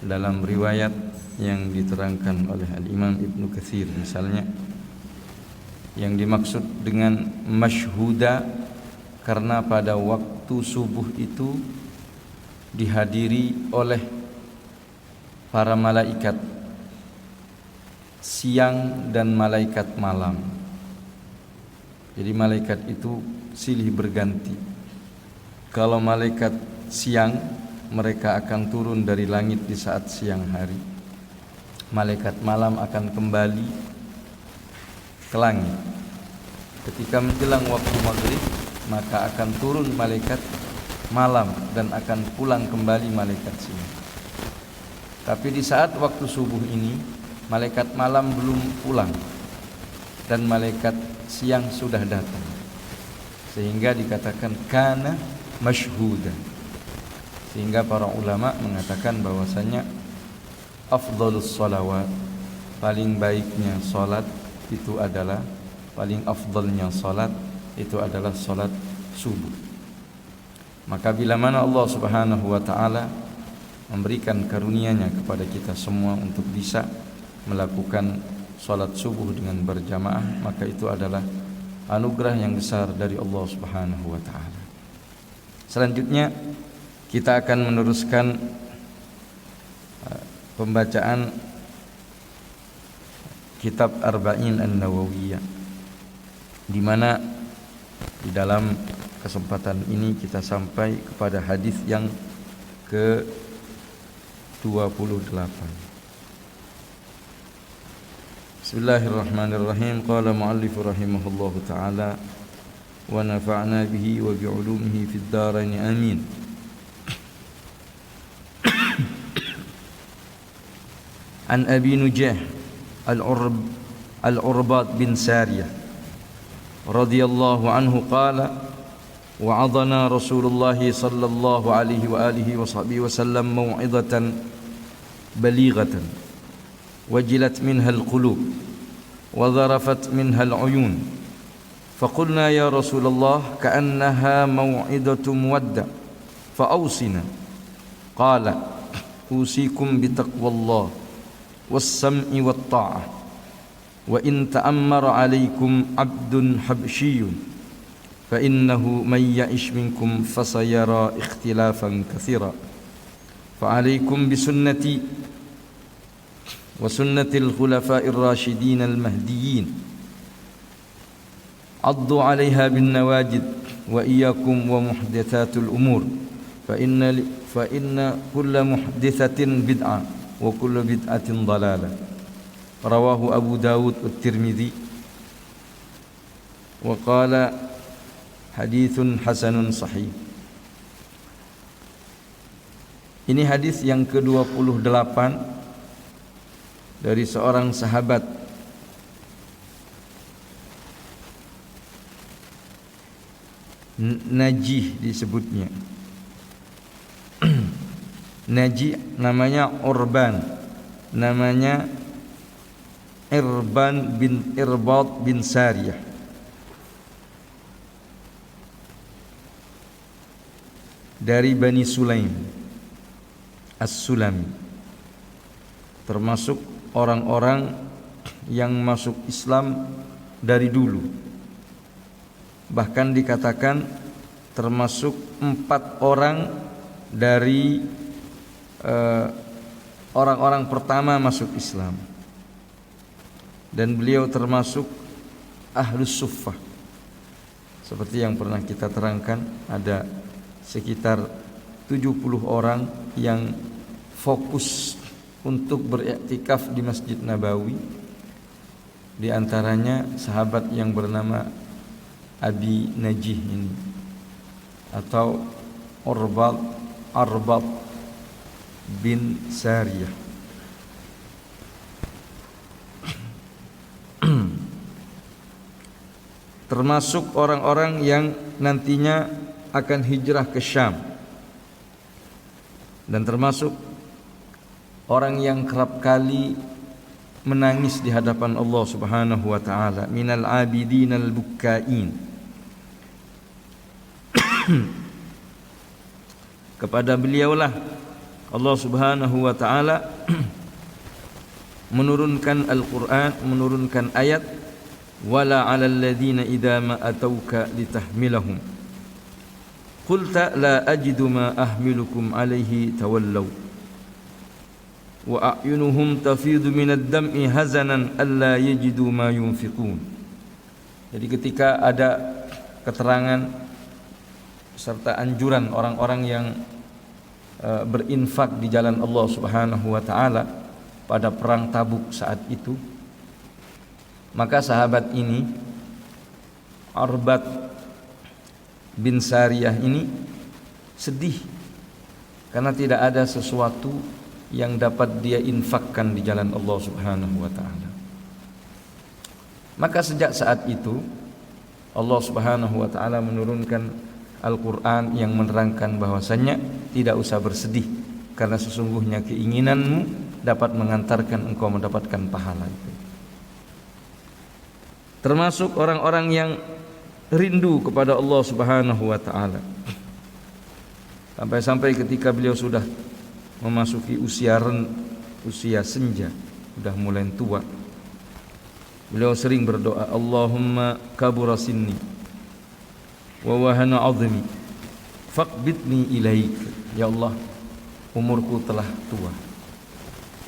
dalam riwayat yang diterangkan oleh Al-Imam Ibnu Katsir misalnya, yang dimaksud dengan masyhuda karena pada waktu subuh itu dihadiri oleh para malaikat siang dan malaikat malam. Jadi malaikat itu silih berganti. Kalau malaikat siang, mereka akan turun dari langit di saat siang hari. Malaikat malam akan kembali ke langit. Ketika menjelang waktu maghrib, maka akan turun malaikat malam dan akan pulang kembali malaikat siang. Tapi di saat waktu subuh ini, malaikat malam belum pulang dan malaikat siang sudah datang, sehingga dikatakan kana masyhuda. Sehingga para ulama mengatakan bahwasanya afdhalus sholawat, paling baiknya salat itu adalah, paling afdalnya salat itu adalah salat subuh. Maka bila mana Allah Subhanahu wa taala memberikan karunia-Nya kepada kita semua untuk bisa melakukan salat subuh dengan berjamaah, maka itu adalah anugerah yang besar dari Allah Subhanahu wa taala. Selanjutnya kita akan meneruskan pembacaan kitab Arba'in An-Nawawiyah, di mana di dalam kesempatan ini kita sampai kepada hadis yang ke-28. Bismillahirrahmanirrahim. Qala mu'allif rahimahullahu ta'ala wa nafa'na bihi wa bi'ulumihi fid dharain amin. An Abi Nujah Al-Urbad bin Sariyah radhiyallahu anhu qala wa'adana Rasulullah sallallahu alaihi wa alihi wa sahbihi wa sallam maw'idatan balighatan wajilat minha al-qulub wa dharafat minha al-uyun faqulna ya Rasulullah ka'annaha maw'idatu muwadda fa'awsina qala usikum bitaqwallah والسمع والطاعة وإن تأمر عليكم عبد حبشي فإنه من يعش منكم فسيرى اختلافا كثيرا فعليكم بسنتي وسنة الخلفاء الراشدين المهديين عضوا عليها بالنواجذ وإياكم ومحدثات الأمور فإن كل محدثة بدعة wa kullu bid'atin dhalalah. Rawahu Abu Dawud At-Tirmidzi wa qala haditsun hasanun sahih. Ini hadis yang ke-28 dari seorang sahabat Najih disebutnya. Najih namanya Urban, namanya Irbad bin Sariyah. Dari Bani Sulaim As-Sulami, termasuk orang-orang yang masuk Islam dari dulu. Bahkan dikatakan termasuk 4 orang dari orang-orang pertama masuk Islam, dan beliau termasuk Ahlus Suffah. Seperti yang pernah kita terangkan, ada sekitar 70 orang yang fokus untuk beriktikaf di Masjid Nabawi. Di antaranya sahabat yang bernama Abi Najih ini, atau Arbad bin Sariyah. Termasuk orang-orang yang nantinya akan hijrah ke Syam, dan termasuk orang yang kerap kali menangis di hadapan Allah Subhanahu wa taala, minal abidin al bukkain. Kepada beliaulah Allah Subhanahu wa taala menurunkan Al-Qur'an, menurunkan ayat wala 'alal ladzina idza ma atauka litahmilahum qulta la ajidu ma ahmilukum 'alaihi tawallaw wa a'yunuhum tafidu minad dam'i hazanan alla yajidu ma yunfiqun. Jadi ketika ada keterangan serta anjuran orang-orang yang berinfak di jalan Allah Subhanahu wa taala pada perang Tabuk saat itu, maka sahabat ini Arbad bin Sariyah ini sedih karena tidak ada sesuatu yang dapat dia infakkan di jalan Allah Subhanahu wa taala. Maka sejak saat itu Allah Subhanahu wa taala menurunkan Al-Qur'an yang menerangkan bahwasannya tidak usah bersedih karena sesungguhnya keinginanmu dapat mengantarkan engkau mendapatkan pahala itu. Termasuk orang-orang yang rindu kepada Allah Subhanahu wa taala. Sampai-sampai ketika beliau sudah memasuki usia senja, sudah mulai tua, beliau sering berdoa, Allahumma kabura sinni wa wahana 'azmi faqbidni ilaik. Ya Allah, umurku telah tua,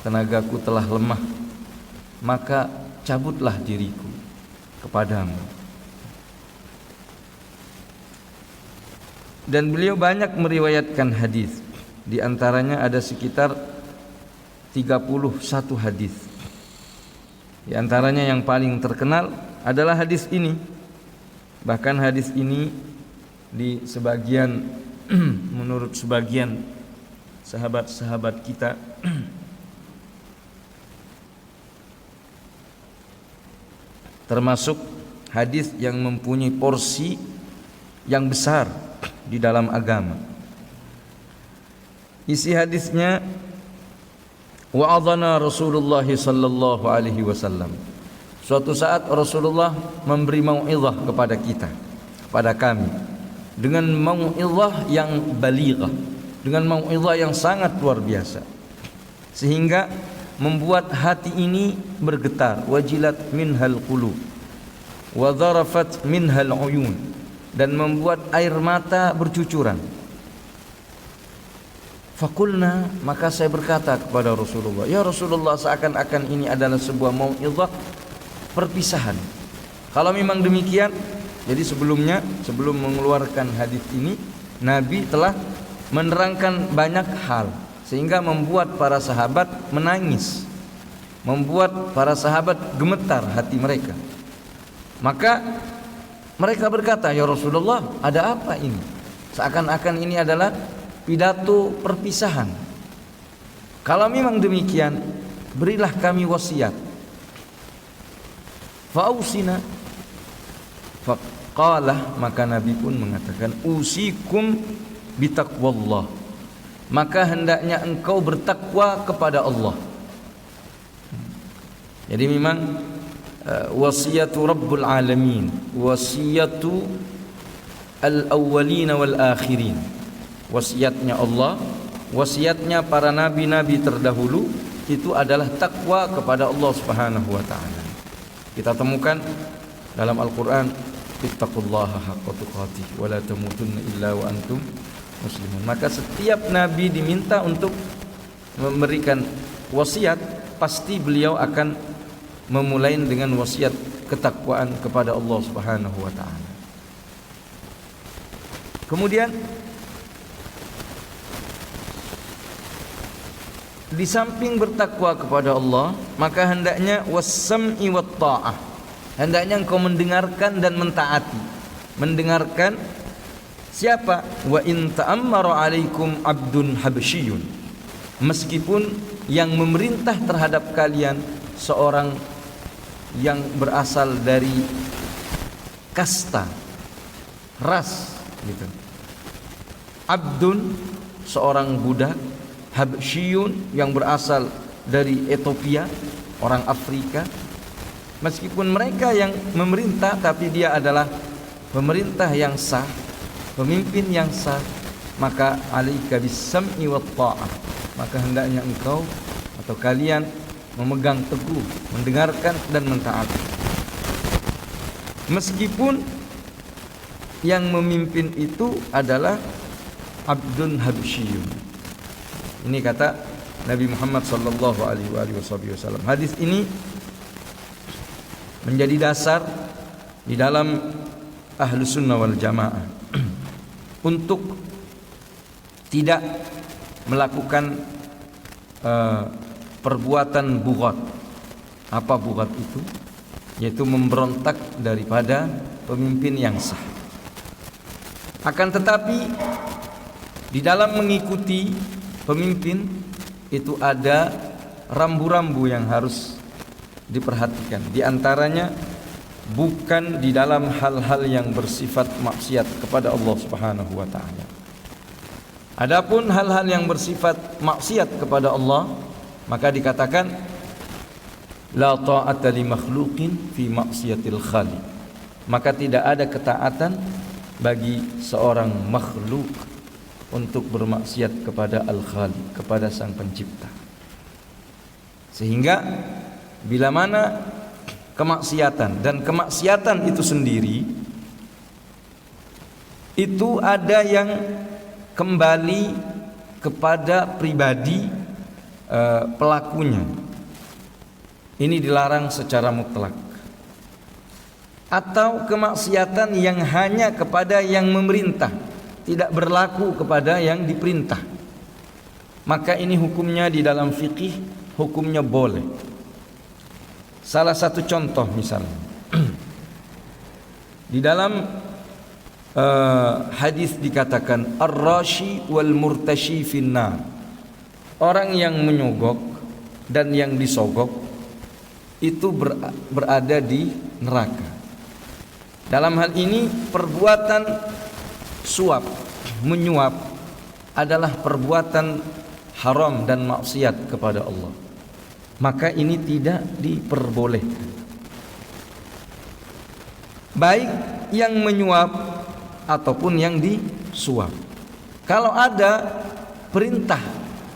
tenagaku telah lemah, maka cabutlah diriku kepadamu. Dan beliau banyak meriwayatkan hadis. Di antaranya ada sekitar 31 hadis. Di antaranya yang paling terkenal adalah hadis ini. Bahkan hadis ini di sebagian menurut sebagian sahabat-sahabat kita termasuk hadis yang mempunyai porsi yang besar di dalam agama. Isi hadisnya, wa'adhana Rasulullah sallallahu alaihi wasallam. Suatu saat Rasulullah memberi mau'izah kepada kita, kepada kami, dengan mau'izah yang balighah, dengan mau'izah yang sangat luar biasa, sehingga membuat hati ini bergetar, wajilat minhal qulub wa dharafat minhal uyun, dan membuat air mata bercucuran. Fakulna, maka saya berkata kepada Rasulullah, ya Rasulullah, seakan-akan ini adalah sebuah mau'izah perpisahan. Kalau memang demikian, jadi sebelumnya, sebelum mengeluarkan hadis ini, Nabi telah menerangkan banyak hal sehingga membuat para sahabat menangis, membuat para sahabat gemetar hati mereka. Maka mereka berkata, ya Rasulullah, ada apa ini? Seakan-akan ini adalah pidato perpisahan. Kalau memang demikian, berilah kami wasiat. Fa'usina. Faqala, maka Nabi pun mengatakan, usikum bitaqwallah, maka hendaknya engkau bertakwa kepada Allah. Jadi memang wasiyatu Rabbul Alamin, wasiyatu al-awwalin wal akhirin, wasiatnya Allah, wasiatnya para nabi-nabi terdahulu itu adalah takwa kepada Allah Subhanahu wa taala. Kita temukan dalam Al-Qur'an, ittaqullaha haqqa tuqatih wa la tamutunna illa wa antum muslimun. Maka setiap nabi diminta untuk memberikan wasiat, pasti beliau akan memulai dengan wasiat ketakwaan kepada Allah Subhanahu wa taala. Kemudian di samping bertakwa kepada Allah, maka hendaknya was-sam'i wat ta'ah, hendaknya engkau mendengarkan dan mentaati. Mendengarkan siapa? Wa in ta'ammara 'alaikum 'abdun habsyiyun, meskipun yang memerintah terhadap kalian seorang yang berasal dari kasta, ras gitu. Abdun, seorang budak, habsyiyun, yang berasal dari Ethiopia, orang Afrika. Meskipun mereka yang memerintah, tapi dia adalah pemerintah yang sah, pemimpin yang sah, maka alaika bis-sam'i wat ta'ah, maka hendaknya engkau atau kalian memegang teguh, mendengarkan dan mentaati. Meskipun yang memimpin itu adalah abdun habasyiyun. Ini kata Nabi Muhammad sallallahu alaihi wasallam. Hadis ini menjadi dasar di dalam Ahlus Sunnah wal Jamaah untuk tidak melakukan perbuatan bughat. Apa bughat itu? Yaitu memberontak daripada pemimpin yang sah. Akan tetapi di dalam mengikuti pemimpin itu ada rambu-rambu yang harus diperhatikan. Di antaranya bukan di dalam hal-hal yang bersifat maksiat kepada Allah Subhanahu wa taala. Adapun hal-hal yang bersifat maksiat kepada Allah, maka dikatakan la ta'ata li makhluqin fi maksiatil khaliq. Maka tidak ada ketaatan bagi seorang makhluk untuk bermaksiat kepada Al-Khaliq, kepada Sang Pencipta. Sehingga bila mana kemaksiatan, dan kemaksiatan itu sendiri itu ada yang kembali kepada pribadi pelakunya. Ini dilarang secara mutlak. Atau kemaksiatan yang hanya kepada yang memerintah, tidak berlaku kepada yang diperintah. Maka ini hukumnya di dalam fikih, hukumnya boleh. Salah satu contoh misalnya di dalam hadis dikatakan ar-rashi wal murtashi finnar. Orang yang menyogok dan yang disogok itu berada di neraka. Dalam hal ini perbuatan suap, menyuap adalah perbuatan haram dan maksiat kepada Allah. Maka ini tidak diperbolehkan. Baik yang menyuap ataupun yang disuap. Kalau ada perintah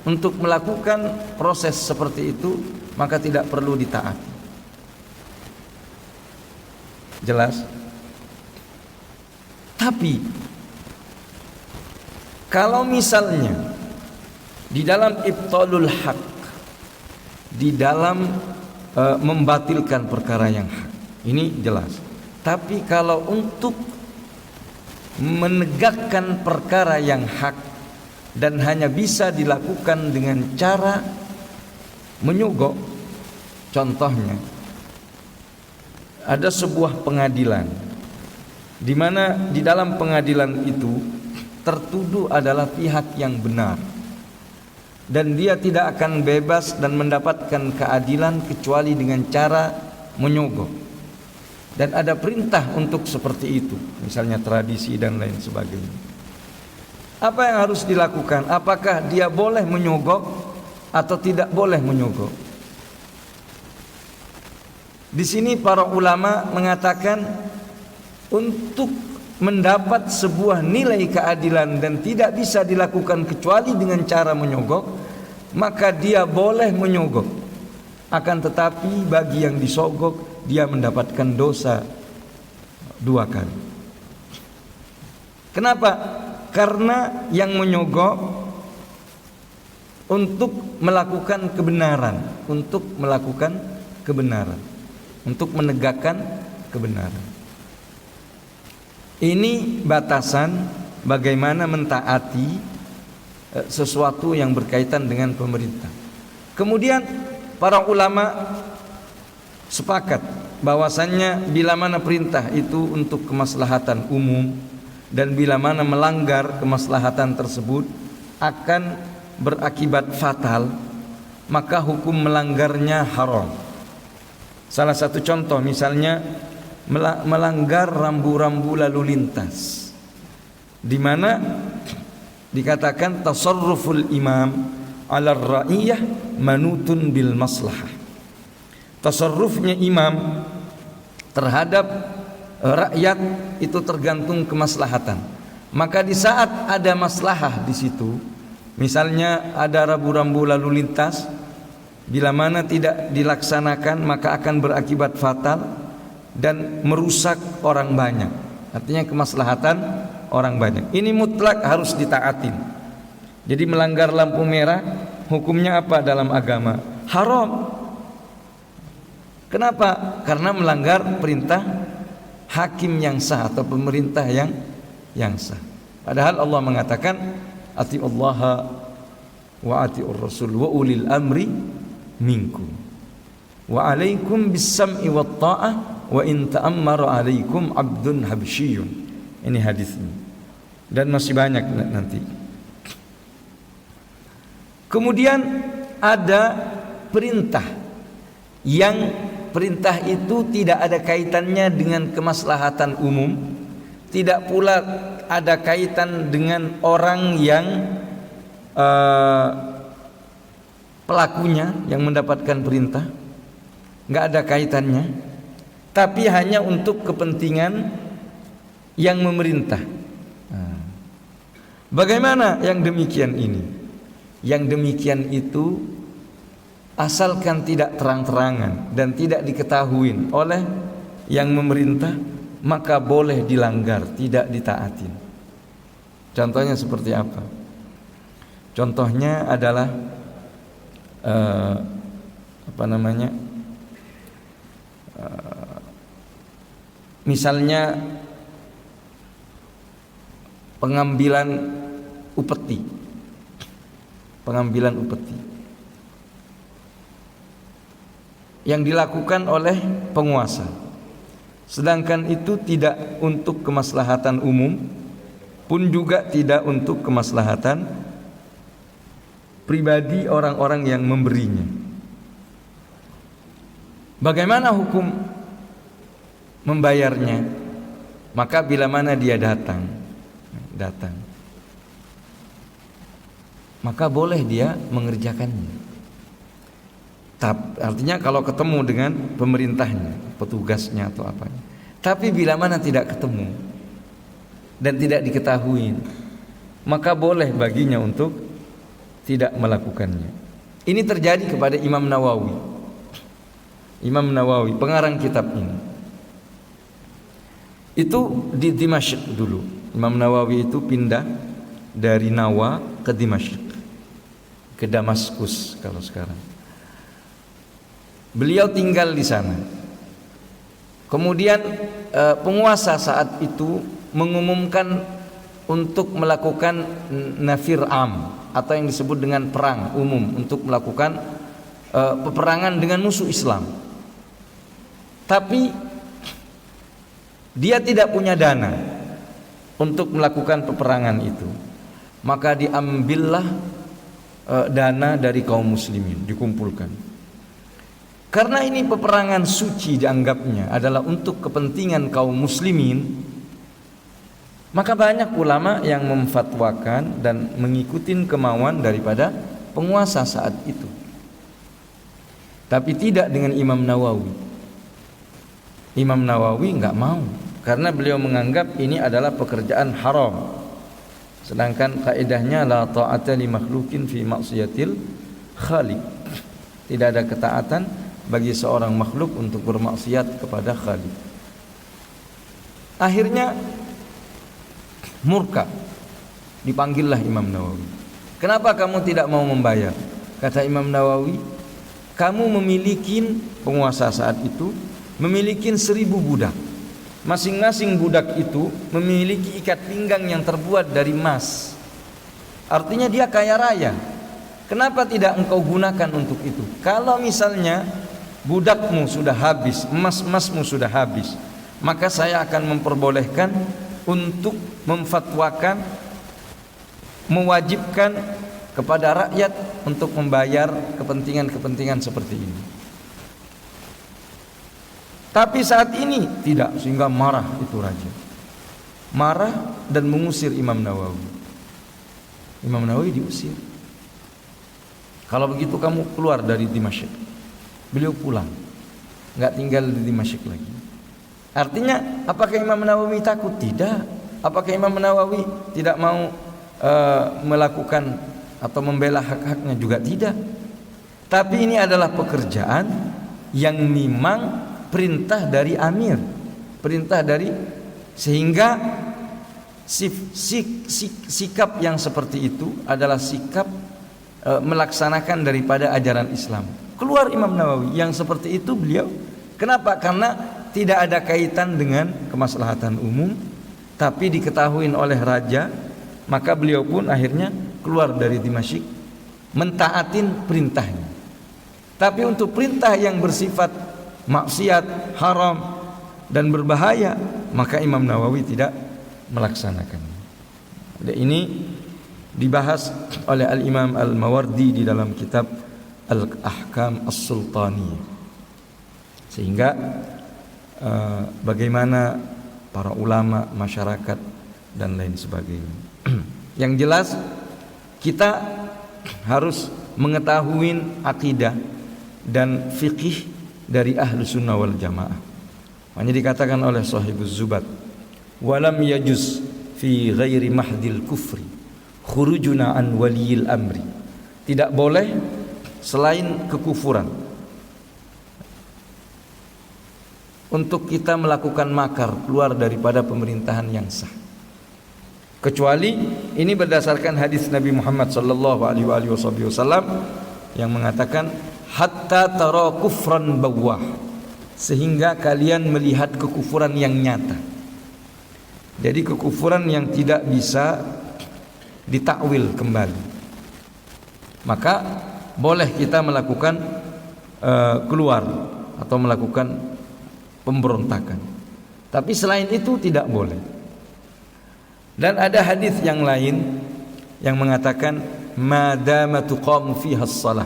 untuk melakukan proses seperti itu, maka tidak perlu ditaati. Jelas? Tapi kalau misalnya di dalam ibtalul haq, di dalam membatilkan perkara yang hak, ini jelas. Tapi kalau untuk menegakkan perkara yang hak dan hanya bisa dilakukan dengan cara menyogok, contohnya ada sebuah pengadilan di mana di dalam pengadilan itu tertuduh adalah pihak yang benar, dan dia tidak akan bebas dan mendapatkan keadilan kecuali dengan cara menyogok. Dan ada perintah untuk seperti itu, misalnya tradisi dan lain sebagainya. Apa yang harus dilakukan? Apakah dia boleh menyogok atau tidak boleh menyogok? Di sini para ulama mengatakan untuk mendapat sebuah nilai keadilan dan tidak bisa dilakukan kecuali dengan cara menyogok, maka dia boleh menyogok. Akan tetapi bagi yang disogok, dia mendapatkan dosa 2 kali. Kenapa? Karena yang menyogok untuk melakukan kebenaran, untuk menegakkan kebenaran. Ini batasan bagaimana mentaati sesuatu yang berkaitan dengan pemerintah. Kemudian para ulama sepakat bahwasannya bila mana perintah itu untuk kemaslahatan umum dan bila mana melanggar kemaslahatan tersebut akan berakibat fatal, maka hukum melanggarnya haram. Salah satu contoh misalnya melanggar rambu-rambu lalu lintas, di mana dikatakan tasarruful imam 'ala ar-ra'iyah manutun bil maslahah. Tasarrufnya imam terhadap rakyat itu tergantung kemaslahatan. Maka di saat ada maslahah di situ, Misalnya ada rambu-rambu lalu lintas, bila mana tidak dilaksanakan maka akan berakibat fatal dan merusak orang banyak. Artinya kemaslahatan orang banyak. Ini mutlak harus ditaatin. Jadi melanggar lampu merah hukumnya apa dalam agama? Haram. Kenapa? Karena melanggar perintah hakim yang sah atau pemerintah yang sah. Padahal Allah mengatakan atiullaha wa atiur rasul wa ulil amri minkum wa alaikum bis-sam'i wat ta'ah wa in ta'ammara alaikum abdun habsyiyun. Ini hadisnya. Dan masih banyak nanti. Kemudian ada perintah yang perintah itu tidak ada kaitannya dengan kemaslahatan umum, tidak pula ada kaitan dengan orang yang pelakunya yang mendapatkan perintah, nggak ada kaitannya, tapi hanya untuk kepentingan yang memerintah. Bagaimana yang demikian ini? Yang demikian itu asalkan tidak terang-terangan dan tidak diketahui oleh yang memerintah, maka boleh dilanggar, tidak ditaatin. Contohnya seperti apa? Contohnya adalah misalnya pengambilan upeti. Pengambilan upeti yang dilakukan oleh penguasa, sedangkan itu tidak untuk kemaslahatan umum, pun juga tidak untuk kemaslahatan pribadi orang-orang yang memberinya. Bagaimana hukum membayarnya? Maka bila mana dia datang, maka boleh dia mengerjakannya. Artinya kalau ketemu dengan pemerintahnya, petugasnya atau apanya. Tapi bila mana tidak ketemu dan tidak diketahui, maka boleh baginya untuk tidak melakukannya. Ini terjadi kepada Imam Nawawi. Imam Nawawi, pengarang kitab ini. Itu di Dimashq dulu. Imam Nawawi itu pindah dari Nawa ke Dimashq, ke Damaskus kalau sekarang. Beliau tinggal di sana. Kemudian penguasa saat itu mengumumkan untuk melakukan nafir am atau yang disebut dengan perang umum, untuk melakukan peperangan dengan musuh Islam. Tapi dia tidak punya dana untuk melakukan peperangan itu. Maka diambillah dana dari kaum muslimin, dikumpulkan. Karena ini peperangan suci dianggapnya adalah untuk kepentingan kaum muslimin, maka banyak ulama yang memfatwakan dan mengikuti kemauan daripada penguasa saat itu. Tapi tidak dengan Imam Nawawi. Imam Nawawi enggak mau, karena beliau menganggap ini adalah pekerjaan haram. Sedangkan kaidahnya la ta'ata li makhluqin fi maksiatil khaliq. Tidak ada ketaatan bagi seorang makhluk untuk bermaksiat kepada Khaliq. Akhirnya murka, dipanggillah Imam Nawawi. Kenapa kamu tidak mau membayar? Kata Imam Nawawi, kamu memiliki, penguasa saat itu memiliki 1000 budak. Masing-masing budak itu memiliki ikat pinggang yang terbuat dari emas. Artinya dia kaya raya. Kenapa tidak engkau gunakan untuk itu? Kalau misalnya budakmu sudah habis, emas-emasmu sudah habis, maka saya akan memperbolehkan untuk memfatwakan, mewajibkan kepada rakyat untuk membayar kepentingan-kepentingan seperti ini. Tapi saat ini tidak, sehingga marah itu raja. Marah dan mengusir Imam Nawawi. Imam Nawawi diusir. Kalau begitu kamu keluar dari Dimashq. Beliau pulang, enggak tinggal di Dimashq lagi. Artinya apakah Imam Nawawi takut? Tidak. Apakah Imam Nawawi tidak mau melakukan atau membela hak-haknya juga tidak. Tapi ini adalah pekerjaan yang memang perintah dari amir, perintah dari, sehingga sikap yang seperti itu adalah sikap melaksanakan daripada ajaran Islam. Keluar Imam Nawawi yang seperti itu beliau. Kenapa? Karena tidak ada kaitan dengan kemaslahatan umum, tapi diketahui oleh raja, maka beliau pun akhirnya keluar dari Dimashq mentaatin perintahnya. Tapi untuk perintah yang bersifat maksiat, haram dan berbahaya, maka Imam Nawawi tidak melaksanakan. Dan ini dibahas oleh Al-Imam Al-Mawardi di dalam kitab Al-Ahkam As-Sultaniyah. Sehingga bagaimana para ulama, masyarakat dan lain sebagainya. Yang jelas kita harus mengetahui akidah dan fikih dari ahlu sunnah wal jamaah. Hanya dikatakan oleh Sahibuz Zubat, walam yajuz fi ghairi mahdil kufri khurujuna an waliyil amri. Tidak boleh selain kekufuran untuk kita melakukan makar keluar daripada pemerintahan yang sah, kecuali ini berdasarkan hadis Nabi Muhammad sallallahu alaihi wasallam yang mengatakan hatta tara kufran bawah, sehingga kalian melihat kekufuran yang nyata. Jadi kekufuran yang tidak bisa ditakwil kembali, maka boleh kita melakukan keluar atau melakukan pemberontakan. Tapi selain itu tidak boleh. Dan ada hadis yang lain yang mengatakan madama tuqamu fiha shalah,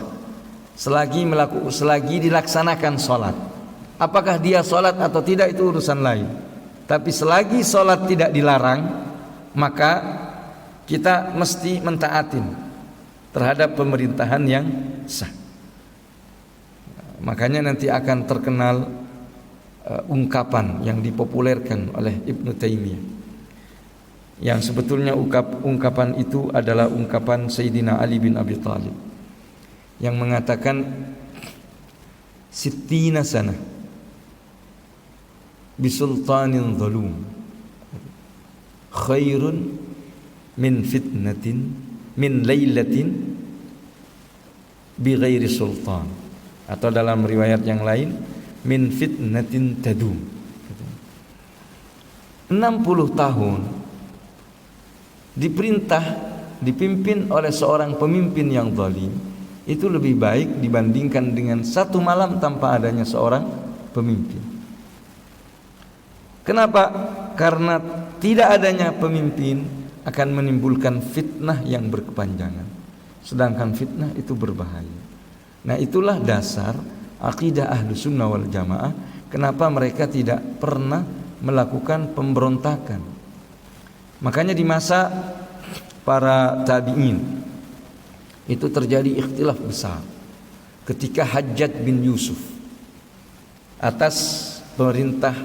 selagi dilaksanakan salat. Apakah dia salat atau tidak itu urusan lain. Tapi selagi salat tidak dilarang, maka kita mesti mentaatin terhadap pemerintahan yang sah. Makanya nanti akan terkenal ungkapan yang dipopulerkan oleh Ibnu Taimiyah, yang sebetulnya ungkapan itu adalah ungkapan Sayyidina Ali bin Abi Thalib, yang mengatakan sittina sana bisultanin zalum khairun min fitnatin min lailatin bi ghairi sultan, atau dalam riwayat yang lain min fitnatin tadum. 60 tahun dipimpin oleh seorang pemimpin yang zalim itu lebih baik dibandingkan dengan satu malam tanpa adanya seorang pemimpin. Kenapa? Karena tidak adanya pemimpin akan menimbulkan fitnah yang berkepanjangan, sedangkan fitnah itu berbahaya. Nah, itulah dasar akidah ahlu sunnah wal jamaah, kenapa mereka tidak pernah melakukan pemberontakan. Makanya di masa para tabi'in itu terjadi ikhtilaf besar ketika Hajjaj bin Yusuf atas pemerintah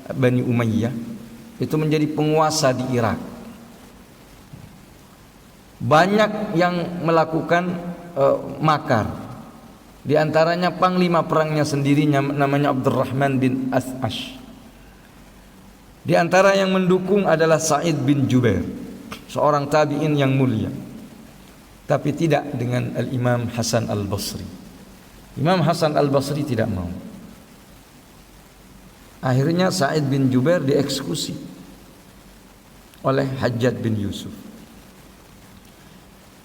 Bani Umayyah itu menjadi penguasa di Irak. Banyak yang melakukan makar. Di antaranya panglima perangnya sendiri namanya Abdurrahman bin As'ash. Di antara yang mendukung adalah Sa'id bin Jubair, seorang tabi'in yang mulia. Tapi tidak dengan Al-Imam Hasan Al-Basri. Imam Hasan Al-Basri tidak mau. Akhirnya Sa'id bin Jubair dieksekusi oleh Hajjaj bin Yusuf.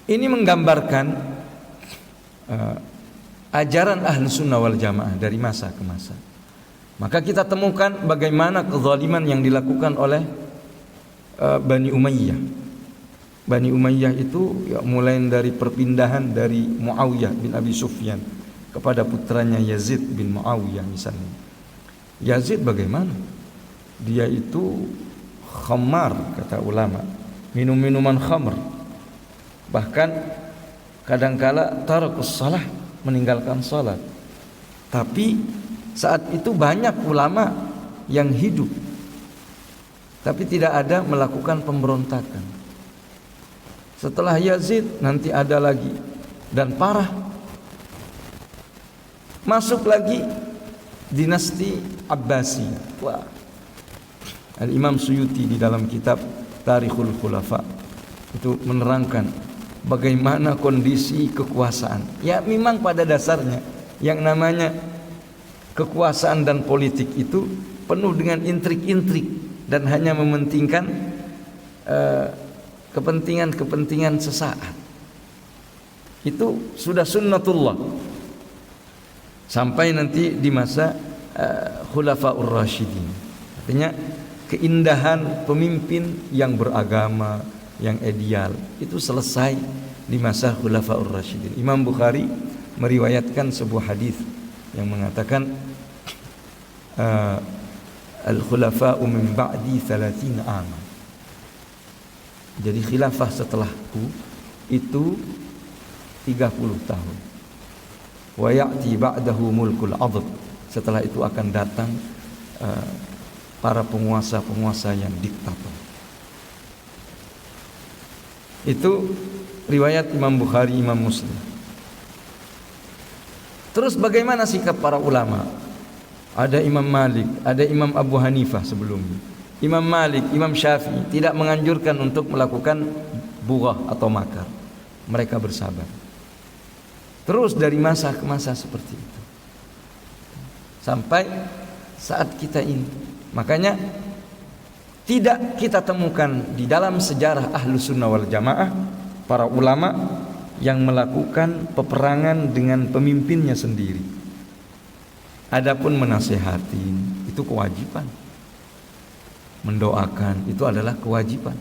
Ini menggambarkan ajaran ahlu sunnah wal jamaah dari masa ke masa. Maka kita temukan bagaimana kezaliman yang dilakukan oleh Bani Umayyah. Bani Umayyah itu mulai dari perpindahan dari Muawiyah bin Abi Sufyan kepada putranya Yazid bin Muawiyah misalnya. Yazid bagaimana? Dia itu khamar, kata ulama, minum-minuman khamr. Bahkan kadangkala tarakus salah, meninggalkan salat. Tapi saat itu banyak ulama yang hidup, tapi tidak ada melakukan pemberontakan. Setelah Yazid nanti ada lagi dan parah. Masuk lagi dinasti Abbasiyah. Wah. Al-Imam Suyuti di dalam kitab Tarikhul Khulafa itu menerangkan bagaimana kondisi kekuasaan. Ya memang pada dasarnya yang namanya kekuasaan dan politik itu penuh dengan intrik-intrik dan hanya mementingkan kepentingan-kepentingan sesaat. Itu sudah sunnatullah sampai nanti di masa Khulafaur Rasyidin. Artinya keindahan pemimpin yang beragama, yang ideal itu selesai di masa Khulafaur Rasyidin. Imam Bukhari meriwayatkan sebuah hadis yang mengatakan al-khulafa'u min ba'di 30 ama. Jadi khilafah setelahku itu 30 tahun. Wa ya'ti ba'dahu mulkul 'adl. Setelah itu akan datang para penguasa-penguasa yang diktator. Itu riwayat Imam Bukhari, Imam Muslim. Terus bagaimana sikap para ulama? Ada Imam Malik, ada Imam Abu Hanifah sebelumnya. Imam Malik, Imam Syafi'i tidak menganjurkan untuk melakukan bughah atau makar. Mereka bersabar. Terus dari masa ke masa seperti itu. Sampai saat kita ini. Makanya tidak kita temukan di dalam sejarah Ahlus Sunnah wal Jamaah para ulama yang melakukan peperangan dengan pemimpinnya sendiri. Adapun menasehati itu kewajiban. Mendoakan itu adalah kewajiban.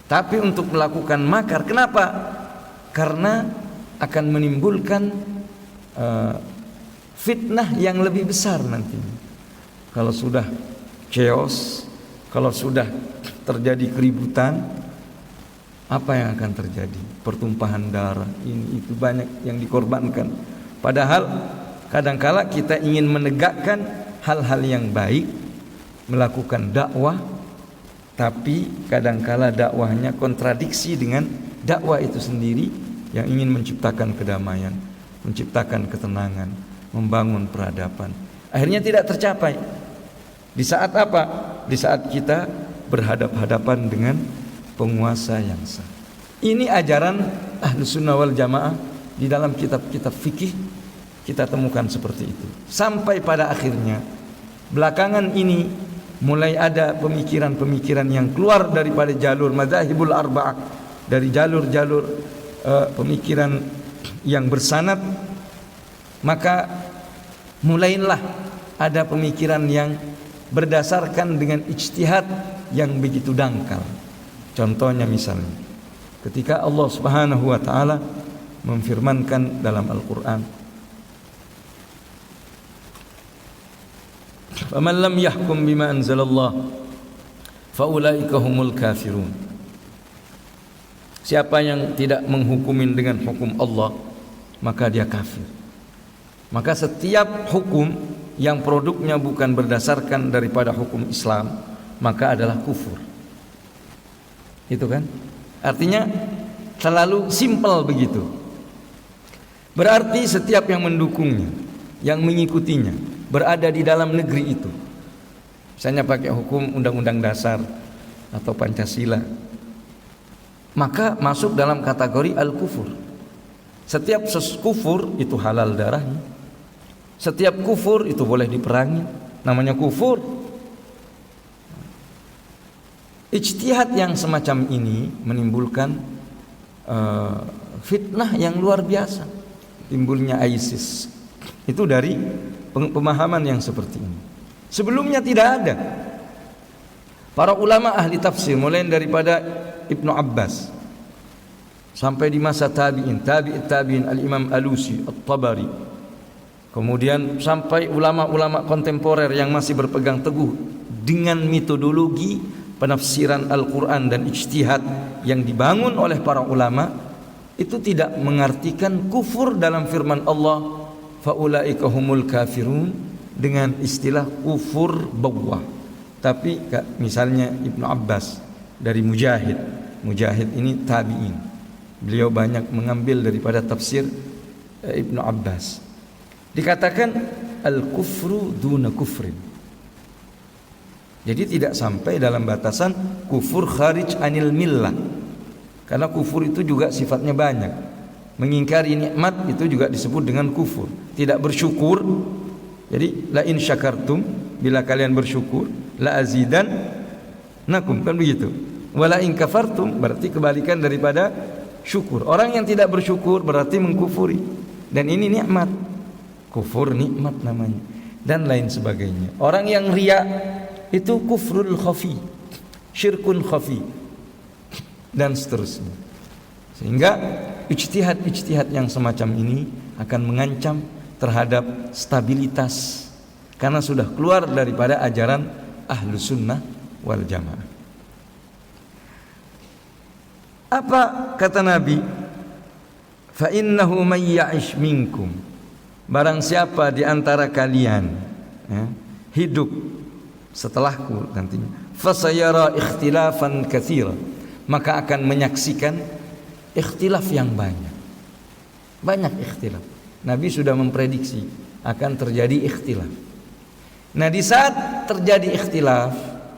Tapi untuk melakukan makar, kenapa? Karena akan menimbulkan fitnah yang lebih besar nantinya. Kalau sudah chaos, kalau sudah terjadi keributan, apa yang akan terjadi? Pertumpahan darah, ini itu banyak yang dikorbankan. Padahal kadangkala kita ingin menegakkan hal-hal yang baik, melakukan dakwah, tapi kadangkala dakwahnya kontradiksi dengan dakwah itu sendiri yang ingin menciptakan kedamaian, menciptakan ketenangan, membangun peradaban. Akhirnya tidak tercapai. Di saat apa? Di saat kita berhadap-hadapan dengan penguasa yang sah. Ini ajaran Ahlus Sunnah wal Jamaah di dalam kitab-kitab fikih kita temukan seperti itu. Sampai pada akhirnya belakangan ini mulai ada pemikiran-pemikiran yang keluar daripada jalur madzhabul arba'ah, dari jalur-jalur pemikiran yang bersanad, maka mulailah ada pemikiran yang berdasarkan dengan ijtihad yang begitu dangkal. Contohnya misalnya ketika Allah Subhanahu wa taala memfirmankan dalam Al-Qur'an, "Faman lam yahkum bima anzalallah faulaika humul kafirun." Siapa yang tidak menghukumin dengan hukum Allah, maka dia kafir. Maka setiap hukum yang produknya bukan berdasarkan daripada hukum Islam, maka adalah kufur. Itu kan? Artinya terlalu simpel begitu. Berarti setiap yang mendukungnya, yang mengikutinya, berada di dalam negeri itu. Misalnya pakai hukum undang-undang dasar atau Pancasila, maka masuk dalam kategori al-kufur. Setiap kufur itu halal darahnya. Setiap kufur itu boleh diperangi, namanya kufur. Ijtihad yang semacam ini menimbulkan fitnah yang luar biasa. Timbulnya ISIS itu dari pemahaman yang seperti ini. Sebelumnya tidak ada. Para ulama ahli tafsir mulai daripada Ibnu Abbas sampai di masa tabi'in Al-Imam Alusi, At-Tabari, kemudian sampai ulama-ulama kontemporer yang masih berpegang teguh dengan metodologi penafsiran Al-Quran dan ijtihad yang dibangun oleh para ulama, itu tidak mengartikan kufur dalam firman Allah faulaika humul kafirun dengan istilah kufur bawah. Tapi misalnya Ibnu Abbas dari Mujahid Mujahid ini tabi'in. Beliau banyak mengambil daripada tafsir Ibnu Abbas. Dikatakan al-kufru duna kufrin. Jadi tidak sampai dalam batasan kufur kharij anil millah. Karena kufur itu juga sifatnya banyak. Mengingkari nikmat itu juga disebut dengan kufur. Tidak bersyukur. Jadi la in syakartum, bila kalian bersyukur, la azidannakum, kan begitu. Wala in kafartum berarti kebalikan daripada syukur. Orang yang tidak bersyukur berarti mengkufuri. Dan ini nikmat. Kufur nikmat namanya. Dan lain sebagainya. Orang yang riya itu kufrul khafi, syirkun khafi, dan seterusnya. Sehingga ijtihad yang semacam ini akan mengancam terhadap stabilitas, karena sudah keluar daripada ajaran Ahlus Sunnah wal Jamaah. Apa kata Nabi? Fa innahu may ya'ish minkum, barang siapa di antara kalian hidup setelahku nantinya, fasayara ikhtilafan katsira, maka akan menyaksikan ikhtilaf yang banyak ikhtilaf. Nabi sudah memprediksi akan terjadi ikhtilaf. Nah, di saat terjadi ikhtilaf,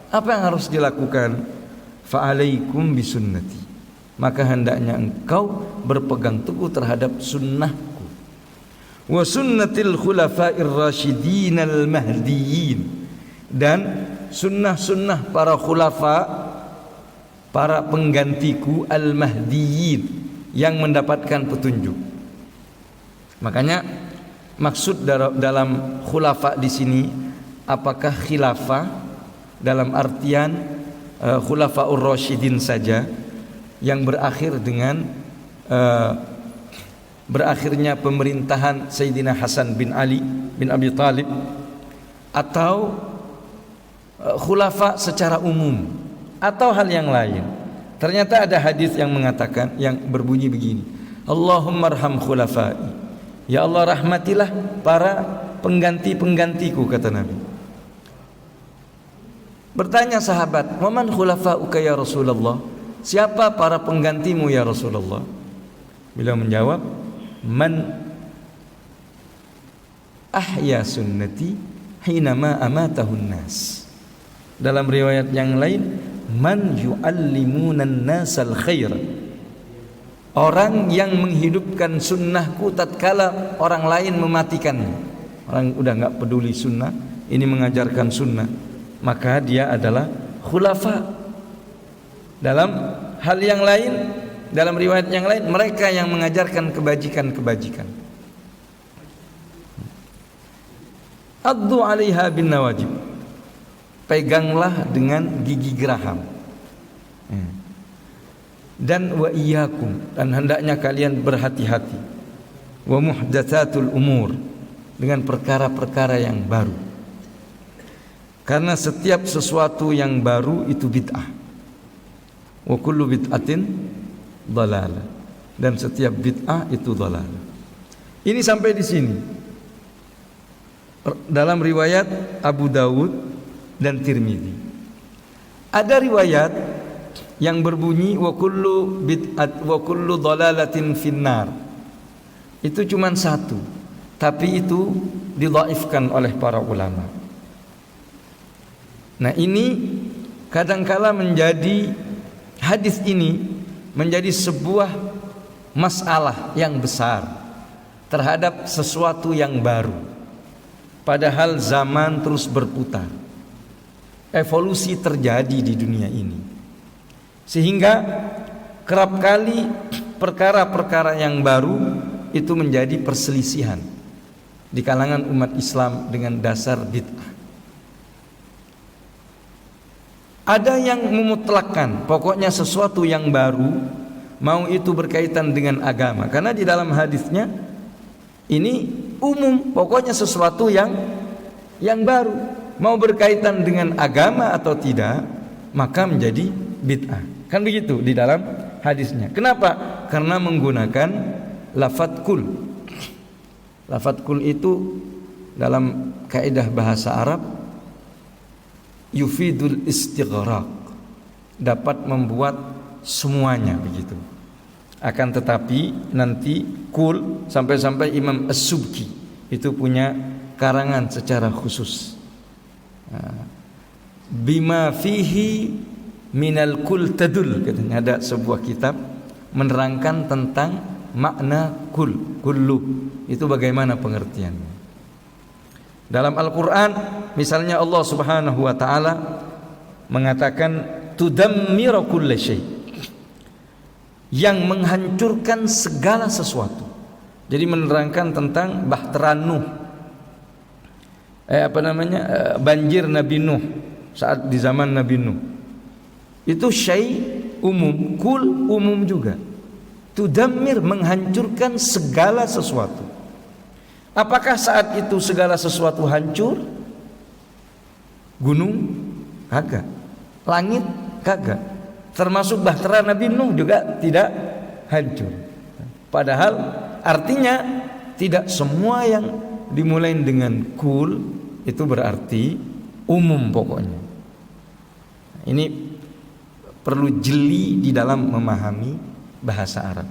apa yang harus dilakukan? Fa'alaikum bisunnati, maka hendaknya engkau berpegang teguh terhadap sunnahku, wa sunnatil khulafa'ir rasyidin al mahdiyyin, dan sunnah-sunnah para khulafa, para penggantiku al-mahdiyyin, yang mendapatkan petunjuk. Makanya maksud dalam khulafa di sini, apakah khilafah dalam artian khulafaur rasyidin saja yang berakhir dengan berakhirnya pemerintahan Sayyidina Hasan bin Ali bin Abi Thalib, atau khulafa secara umum, atau hal yang lain. Ternyata ada hadis yang mengatakan, yang berbunyi begini, Allahumma arham khulafai, ya Allah rahmatilah para pengganti-penggantiku, kata Nabi. Bertanya sahabat, wa man khulafauka ya Rasulullah, siapa para penggantimu ya Rasulullah? Beliau menjawab, man ahya sunnati hinama amatahun nas. Dalam riwayat yang lain, man yu'allimunan nasal khair, orang yang menghidupkan sunnahku tatkala orang lain mematikannya. Orang udah enggak peduli sunnah, ini mengajarkan sunnah, maka dia adalah khulafa. Dalam hal yang lain, dalam riwayat yang lain, mereka yang mengajarkan kebajikan-kebajikan. Addu 'alaiha bin nawajib, peganglah dengan gigi geraham. Dan wa iyyakum, dan hendaknya kalian berhati-hati, wa muhdatsatul umur, dengan perkara-perkara yang baru, karena setiap sesuatu yang baru itu bid'ah. Wa kullu bid'atin dhalalah, dan setiap bid'ah itu dhalalah. Ini sampai di sini dalam riwayat Abu Dawud dan Tirmidzi. Ada riwayat yang berbunyi wa kullu bid'at wa kullu dhalalatin finnar. Itu cuma satu, tapi itu didhaifkan oleh para ulama. Nah, ini kadangkala menjadi, hadis ini menjadi sebuah masalah yang besar terhadap sesuatu yang baru, padahal zaman terus berputar. Evolusi terjadi di dunia ini, sehingga kerap kali perkara-perkara yang baru itu menjadi perselisihan di kalangan umat Islam dengan dasar bid'ah. Ada yang memutlakkan, pokoknya sesuatu yang baru, mau itu berkaitan dengan agama, karena di dalam hadisnya ini umum, pokoknya sesuatu yang baru, mau berkaitan dengan agama atau tidak, maka menjadi bid'ah. Kan begitu di dalam hadisnya. Kenapa? Karena menggunakan lafadz kul. Lafadz kul itu dalam kaidah bahasa Arab yufidul istighraq, dapat membuat semuanya begitu. Akan tetapi nanti kul sampai-sampai Imam As-Subki itu punya karangan secara khusus. Bima fihi minal kul tadul, katanya ada sebuah kitab menerangkan tentang makna kullu itu bagaimana pengertiannya. Dalam Al-Qur'an misalnya Allah Subhanahu wa taala mengatakan tudammiru kulla syai', yang menghancurkan segala sesuatu. Jadi menerangkan tentang bahtran Nuh. Banjir Nabi Nuh saat di zaman Nabi Nuh. Itu syai' umum, kul umum juga. Tudammir menghancurkan segala sesuatu. Apakah saat itu segala sesuatu hancur? Gunung? Kagak. Langit? Kagak. Termasuk bahtera Nabi Nuh juga tidak hancur. Padahal artinya tidak semua yang dimulai dengan kul itu berarti umum pokoknya. Ini perlu jeli di dalam memahami bahasa Arab.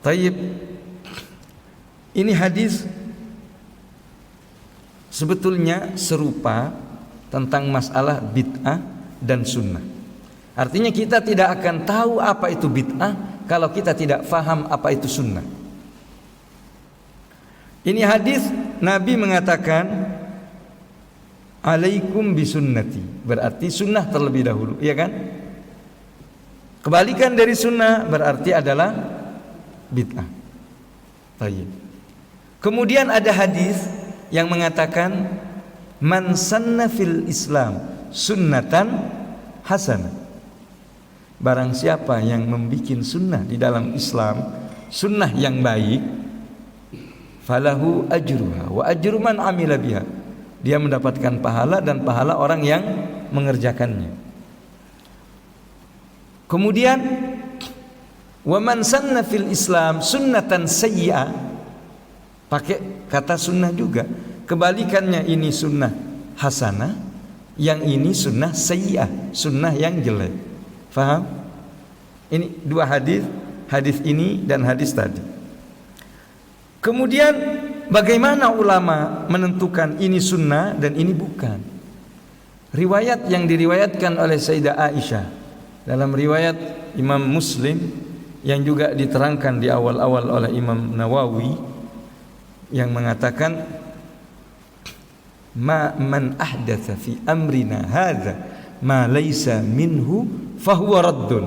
Tayyib. Ini hadis sebetulnya serupa tentang masalah bid'ah dan sunnah. Artinya kita tidak akan tahu apa itu bid'ah kalau kita tidak faham apa itu sunnah. Ini hadis Nabi mengatakan alaikum bisunnati, berarti sunnah terlebih dahulu, iya kan? Kebalikan dari sunnah berarti adalah bid'ah. Baik. Kemudian ada hadis yang mengatakan man sanna fil Islam sunnatan hasanah. Barang siapa yang membikin sunnah di dalam Islam, sunnah yang baik, falahu ajruha wa ajru man amila biha. Dia mendapatkan pahala dan pahala orang yang mengerjakannya. Kemudian wa man sanna fil Islam sunnatan sayyi'ah, pakai kata sunnah juga. Kebalikannya ini sunnah hasanah, yang ini sunnah sayyi'ah, sunnah yang jelek. Faham? Ini dua hadis, hadis ini dan hadis tadi. Kemudian bagaimana ulama menentukan ini sunnah dan ini bukan? Riwayat yang diriwayatkan oleh Sayyidah Aisyah dalam riwayat Imam Muslim yang juga diterangkan di awal-awal oleh Imam Nawawi yang mengatakan man ahdatsa fi amrina hadza ma laysa minhu fahuwa raddun.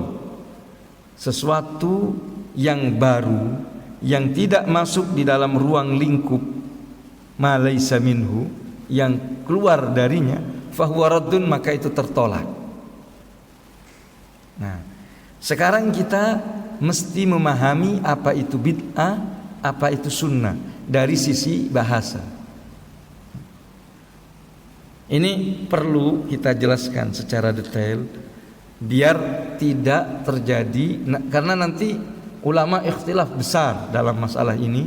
Sesuatu yang baru yang tidak masuk di dalam ruang lingkup ma laysa minhu, yang keluar darinya, fahuwa raddun, maka itu tertolak. Nah, sekarang kita mesti memahami apa itu bid'ah, apa itu sunnah dari sisi bahasa. Ini perlu kita jelaskan secara detail biar tidak terjadi, karena nanti ulama ikhtilaf besar dalam masalah ini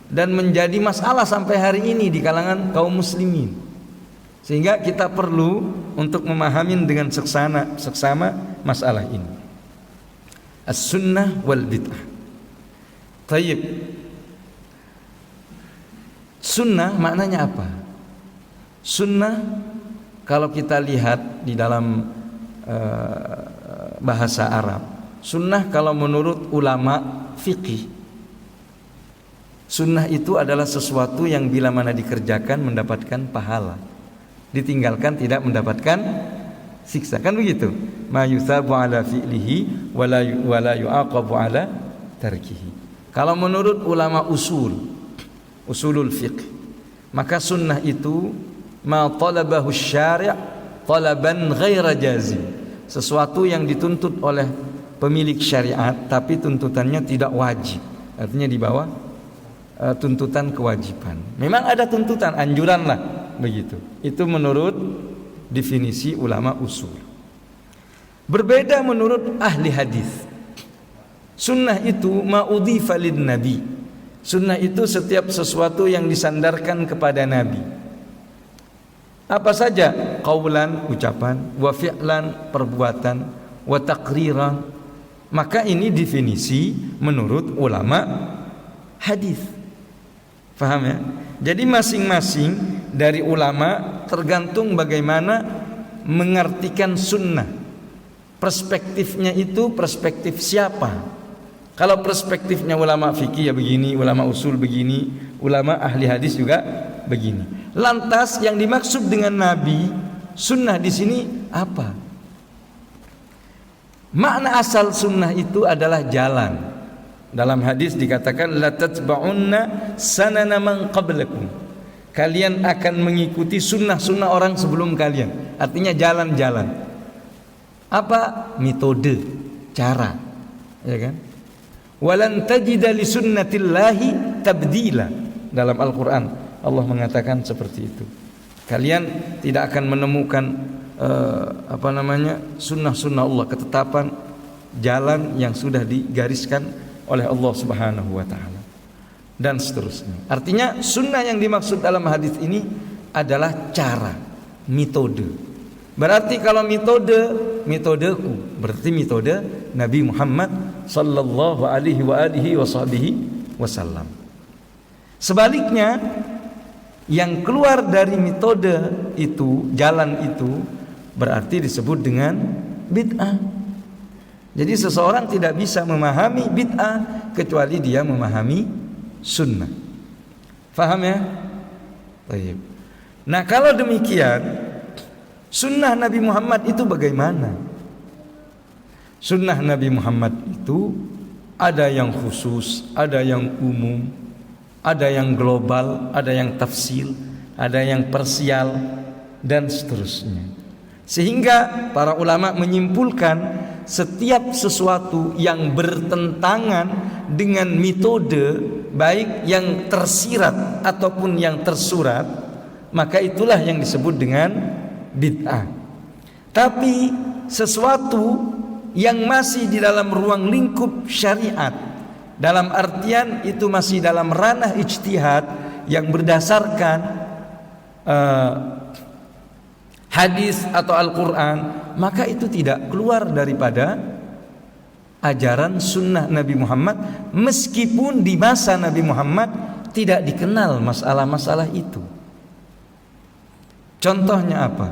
dan menjadi masalah sampai hari ini di kalangan kaum muslimin. Sehingga kita perlu untuk memahami dengan seksama masalah ini. As-sunnah wal bid'ah. Tayyib. Sunnah maknanya apa? Sunnah kalau kita lihat di dalam bahasa Arab, sunnah kalau menurut ulama fikih, sunnah itu adalah sesuatu yang bila mana dikerjakan mendapatkan pahala, ditinggalkan tidak mendapatkan siksa, kan begitu? Ma yusabu ala fi'lihi wala yu'aqabu ala tarkihi. Kalau menurut ulama usulul fiqh, maka sunnah itu ma talabahu syari' talaban ghaira jazim, sesuatu yang dituntut oleh pemilik syariat tapi tuntutannya tidak wajib, artinya di bawah tuntutan kewajiban. Memang ada tuntutan, anjuran lah begitu. Itu menurut definisi ulama usul. Berbeda menurut ahli hadis. Sunnah itu ma udhifa lin nabi. Sunnah itu setiap sesuatu yang disandarkan kepada nabi. Apa saja? Qaulan, ucapan, wa fi'lan, perbuatan, wa taqriran. Maka ini definisi menurut ulama hadis. Paham ya? Jadi masing-masing dari ulama tergantung bagaimana mengartikan sunnah. Perspektifnya itu perspektif siapa? Kalau perspektifnya ulama fikih ya begini, ulama usul begini, ulama ahli hadis juga begini. Lantas yang dimaksud dengan Nabi, sunnah di sini apa? Makna asal sunnah itu adalah jalan. Dalam hadis dikatakan la tatba'unna sanana man qablakum. Kalian akan mengikuti sunnah-sunnah orang sebelum kalian. Artinya jalan-jalan. Apa? Metode, cara. Ya kan? Walan tajida li sunnatillahi tabdila. Dalam Al-Qur'an Allah mengatakan seperti itu. Kalian tidak akan menemukan sunnah-sunnah Allah, ketetapan jalan yang sudah digariskan oleh Allah Subhanahu wa taala dan seterusnya. Artinya sunnah yang dimaksud dalam hadis ini adalah cara, metode. Berarti kalau metodeku berarti metode Nabi Muhammad sallallahu alaihi wasallam. Sebaliknya yang keluar dari metode itu, jalan itu berarti disebut dengan bid'ah. Jadi seseorang tidak bisa memahami bid'ah kecuali dia memahami sunnah. Faham ya? Baik. Nah, kalau demikian, sunnah Nabi Muhammad itu bagaimana? Sunnah Nabi Muhammad itu ada yang khusus, ada yang umum, ada yang global, ada yang tafsil, ada yang parsial dan seterusnya. Sehingga para ulama menyimpulkan setiap sesuatu yang bertentangan dengan metode, baik yang tersirat ataupun yang tersurat, maka itulah yang disebut dengan bid'ah. Tapi sesuatu yang masih di dalam ruang lingkup syariat, dalam artian itu masih dalam ranah ijtihad yang berdasarkan hadis atau Al-Quran, maka itu tidak keluar daripada ajaran sunnah Nabi Muhammad, meskipun di masa Nabi Muhammad tidak dikenal masalah-masalah itu. Contohnya apa?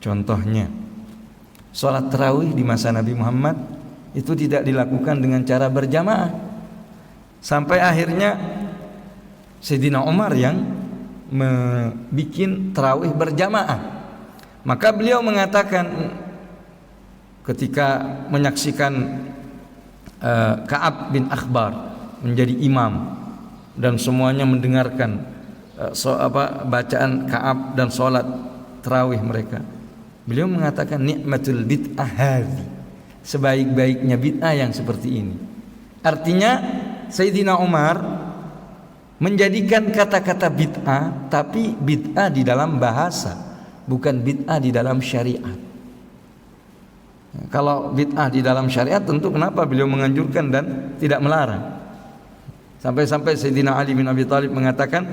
Contohnya sholat tarawih di masa Nabi Muhammad itu tidak dilakukan dengan cara berjamaah, sampai akhirnya Sayyidina Umar yang membuat tarawih berjamaah. Maka beliau mengatakan ketika menyaksikan Ka'ab bin Akhbar menjadi imam dan semuanya mendengarkan bacaan Ka'ab dan sholat tarawih mereka, beliau mengatakan nikmatul bid'ah hadhi, sebaik-baiknya bid'ah yang seperti ini. Artinya Sayyidina Umar menjadikan kata-kata bid'ah, tapi bid'ah di dalam bahasa, bukan bid'ah di dalam syariat. Kalau bid'ah di dalam syariat tentu kenapa beliau menganjurkan dan tidak melarang. Sampai-sampai Sayyidina Ali bin Abi Thalib mengatakan,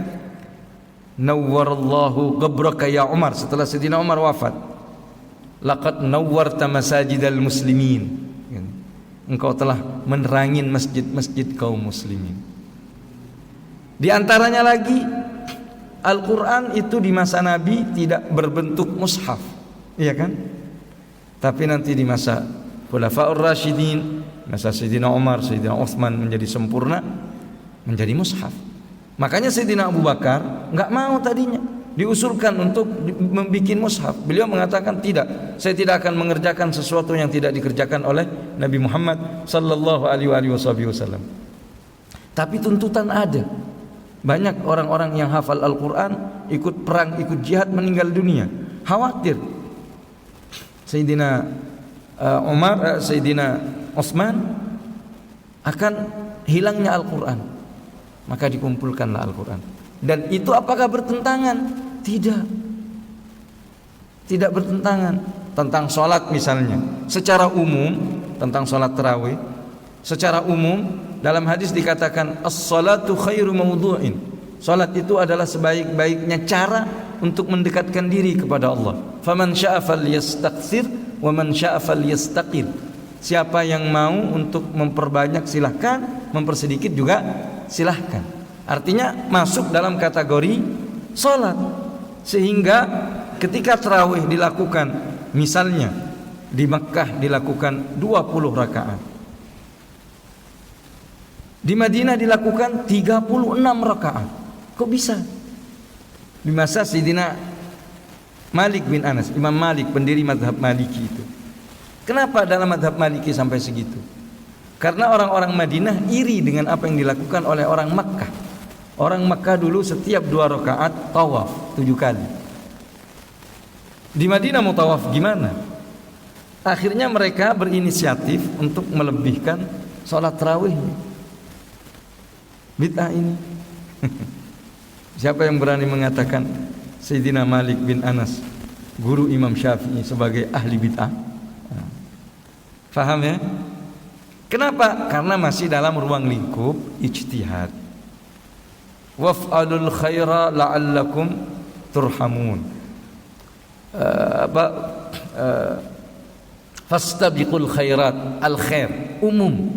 nawwarallahu qabraka ya Umar, setelah Sayyidina Umar wafat, laqad nawwarta masajidal muslimin, engkau telah menerangin masjid-masjid kaum muslimin. Di antaranya lagi, Al-Quran itu di masa Nabi tidak berbentuk mushaf, iya kan? Tapi nanti di masa Khulafaur Rasyidin, masa Sayyidina Umar, Sayyidina Utsman menjadi sempurna, menjadi mushaf. Makanya Sayyidina Abu Bakar enggak mau tadinya diusulkan untuk membuat mushaf. Beliau mengatakan tidak, saya tidak akan mengerjakan sesuatu yang tidak dikerjakan oleh Nabi Muhammad sallallahu alaihi wasallam. Tapi tuntutan ada. Banyak orang-orang yang hafal Al-Quran, ikut perang, ikut jihad, meninggal dunia. Khawatir Sayyidina Umar, Sayyidina Utsman akan hilangnya Al-Quran. Maka dikumpulkanlah Al-Quran. Dan itu apakah bertentangan? Tidak. Tidak bertentangan. Tentang sholat misalnya, secara umum, tentang sholat tarawih, secara umum dalam hadis dikatakan as-salatu khairu mawdu'in. Salat itu adalah sebaik-baiknya cara untuk mendekatkan diri kepada Allah. Faman syaa'a falyastakthir wa man syaa'a falyastaqil. Siapa yang mau untuk memperbanyak silahkan, mempersedikit juga silahkan. Artinya masuk dalam kategori sholat. Sehingga ketika tarawih dilakukan, misalnya di Mekkah dilakukan 20 rakaat, di Madinah dilakukan 36 rakaat. Kok bisa? Di masa Sayyidina Malik bin Anas, Imam Malik pendiri mazhab Maliki itu. Kenapa dalam mazhab Maliki sampai segitu? Karena orang-orang Madinah iri dengan apa yang dilakukan oleh orang Makkah. Orang Makkah dulu setiap 2 rakaat tawaf 7 kali. Di Madinah mau tawaf gimana? Akhirnya mereka berinisiatif untuk melebihkan sholat tarawihnya. Bid'ah ini. Siapa yang berani mengatakan Sayyidina Malik bin Anas, guru Imam Syafi'i, sebagai ahli bid'ah? Faham ya? Kenapa? Karena masih dalam ruang lingkup ijtihad. Waf'alul khaira la'allakum turhamun. Fastabiqul khairat, al khair umum,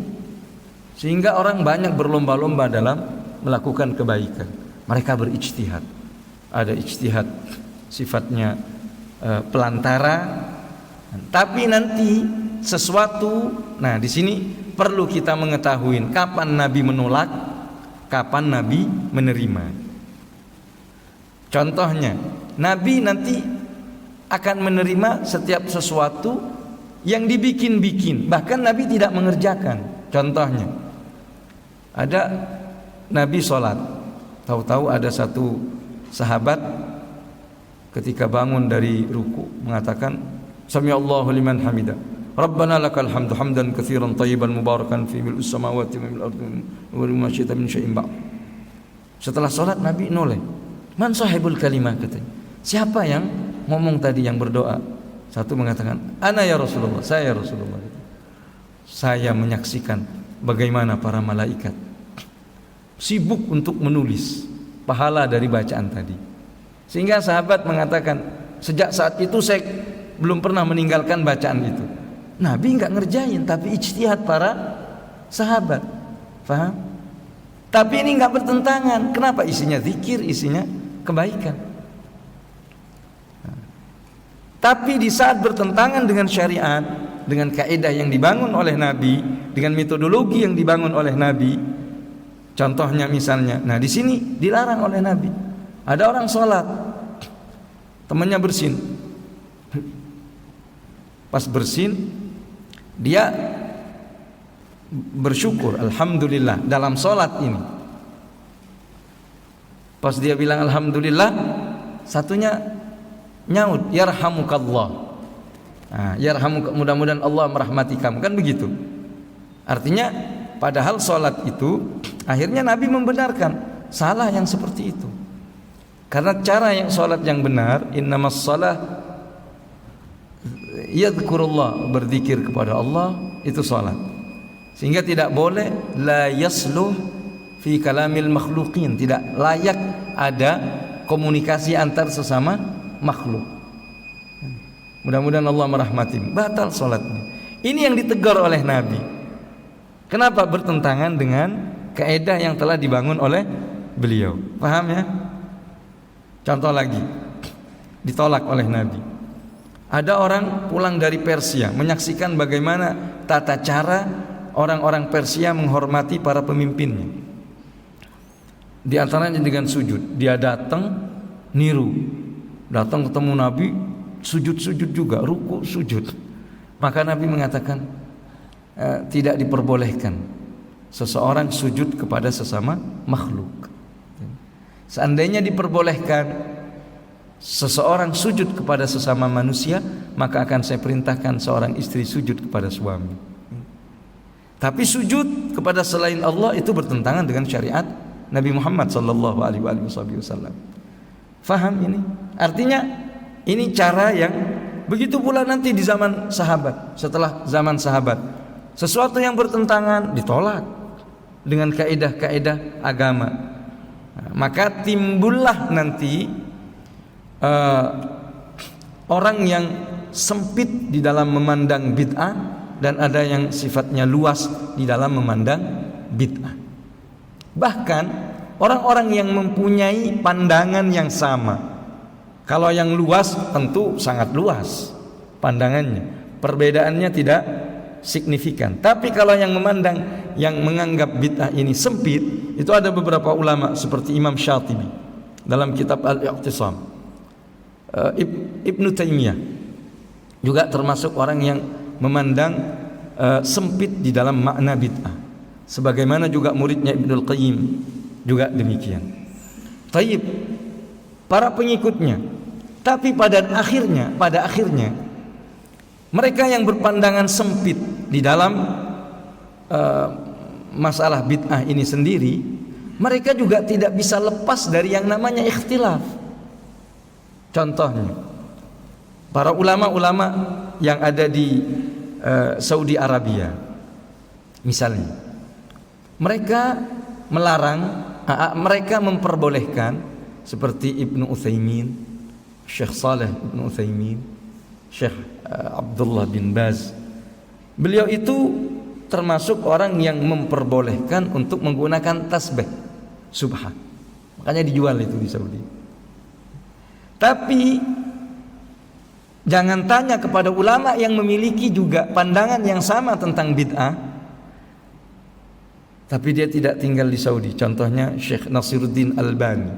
sehingga orang banyak berlomba-lomba dalam melakukan kebaikan. Mereka berijtihad. Ada ijtihad sifatnya pelantara, tapi nanti sesuatu. Nah, di sini perlu kita mengetahui kapan Nabi menolak, kapan Nabi menerima. Contohnya, Nabi nanti akan menerima setiap sesuatu yang dibikin-bikin, bahkan Nabi tidak mengerjakan. Contohnya, ada Nabi sholat, tahu-tahu ada satu sahabat ketika bangun dari ruku mengatakan Sami'allahu liman hamidah, Rabbana lakal hamdu hamdan katsiran thayyiban mubarakan fi mil'us samawati wa mil'il ardi wa ma syi'ta min syai'in ba'd. Setelah salat Nabi noleh. Man sahibul kalimah, katanya. Siapa yang ngomong tadi, yang berdoa? Satu mengatakan, ana ya Rasulullah, saya ya Rasulullah. Saya menyaksikan bagaimana para malaikat sibuk untuk menulis pahala dari bacaan tadi. Sehingga sahabat mengatakan, sejak saat itu saya belum pernah meninggalkan bacaan itu. Nabi enggak ngerjain, tapi ijtihad para sahabat. Faham? Tapi ini enggak bertentangan. Kenapa? Isinya zikir, isinya kebaikan. Tapi di saat bertentangan dengan syariat, dengan kaidah yang dibangun oleh Nabi, dengan metodologi yang dibangun oleh Nabi, contohnya misalnya, nah di sini dilarang oleh Nabi. Ada orang sholat, temannya bersin. Pas bersin, dia bersyukur, alhamdulillah dalam sholat ini. Pas dia bilang alhamdulillah, satunya nyaut, yarhamukallah. Nah, mudah-mudahan Allah merahmati kamu, kan begitu. Artinya padahal sholat itu akhirnya Nabi membenarkan salah yang seperti itu. Karena cara yang sholat yang benar, innamas shalah yadhkurullah, berzikir kepada Allah, itu sholat. Sehingga tidak boleh la yasluh fi kalamil makhluqin, tidak layak ada komunikasi antar sesama makhluk. Mudah-mudahan Allah merahmati, batal sholatnya. Ini yang ditegur oleh Nabi. Kenapa? Bertentangan dengan kaidah yang telah dibangun oleh beliau. Paham ya? Contoh lagi, ditolak oleh Nabi. Ada orang pulang dari Persia, menyaksikan bagaimana tata cara orang-orang Persia menghormati para pemimpinnya. Di antaranya dengan sujud. Dia datang niru, datang ketemu Nabi, sujud-sujud juga, ruku sujud. Maka Nabi mengatakan, tidak diperbolehkan seseorang sujud kepada sesama makhluk. Seandainya diperbolehkan seseorang sujud kepada sesama manusia, maka akan saya perintahkan seorang istri sujud kepada suami. Tapi sujud kepada selain Allah itu bertentangan dengan syariat Nabi Muhammad sallallahu alaihi wasallam. Faham ini? Artinya ini cara yang begitu pula nanti di zaman sahabat. Setelah zaman sahabat, sesuatu yang bertentangan ditolak dengan kaidah-kaidah agama. Maka timbullah nanti orang yang sempit di dalam memandang bid'ah dan ada yang sifatnya luas di dalam memandang bid'ah. Bahkan orang-orang yang mempunyai pandangan yang sama, kalau yang luas tentu sangat luas pandangannya, perbedaannya tidak signifikan. Tapi kalau yang menganggap bid'ah ini sempit, itu ada beberapa ulama seperti Imam Syatibi dalam kitab Al-Iqtisam, Ibnu Taimiyah juga termasuk orang yang memandang sempit di dalam makna bid'ah, sebagaimana juga muridnya Ibnul Qayyim juga demikian. Taib para pengikutnya, tapi pada akhirnya mereka yang berpandangan sempit di dalam masalah bid'ah ini sendiri, mereka juga tidak bisa lepas dari yang namanya ikhtilaf. Contohnya, para ulama-ulama yang ada di Saudi Arabia misalnya, mereka melarang, mereka memperbolehkan seperti Ibnu Utsaimin, Syekh Saleh Ibnu Utsaimin, Syekh Abdullah bin Baz. Beliau itu termasuk orang yang memperbolehkan untuk menggunakan tasbih subhan. Makanya dijual itu di Saudi. Tapi jangan tanya kepada ulama yang memiliki juga pandangan yang sama tentang bid'ah, tapi dia tidak tinggal di Saudi. Contohnya Syekh Nasiruddin Albani,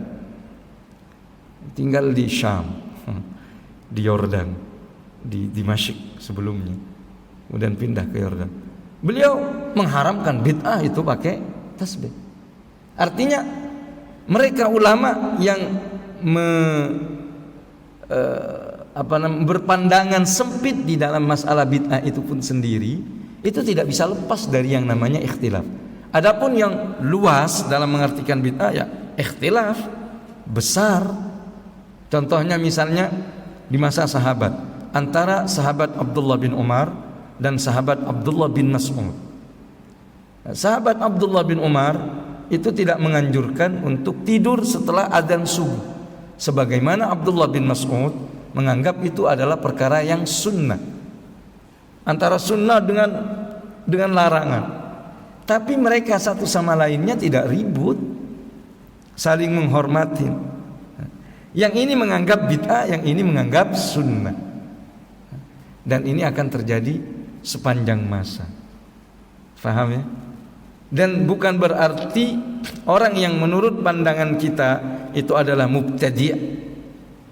tinggal di Syam, di Yordan, di Dimashq sebelumnya, kemudian pindah ke Yordan. Beliau mengharamkan bid'ah itu pakai tasbih. Artinya mereka ulama yang berpandangan sempit di dalam masalah bid'ah itu pun sendiri, itu tidak bisa lepas dari yang namanya ikhtilaf. Adapun yang luas dalam mengartikan bid'ah, ya ikhtilaf besar. Contohnya misalnya di masa sahabat, antara sahabat Abdullah bin Umar dan sahabat Abdullah bin Mas'ud. Sahabat Abdullah bin Umar itu tidak menganjurkan untuk tidur setelah adzan subuh, sebagaimana Abdullah bin Mas'ud menganggap itu adalah perkara yang sunnah, antara sunnah dengan larangan. Tapi mereka satu sama lainnya tidak ribut, saling menghormati. Yang ini menganggap bid'ah, yang ini menganggap sunnah, dan ini akan terjadi sepanjang masa. Faham ya? Dan bukan berarti orang yang menurut pandangan kita itu adalah mubtadi',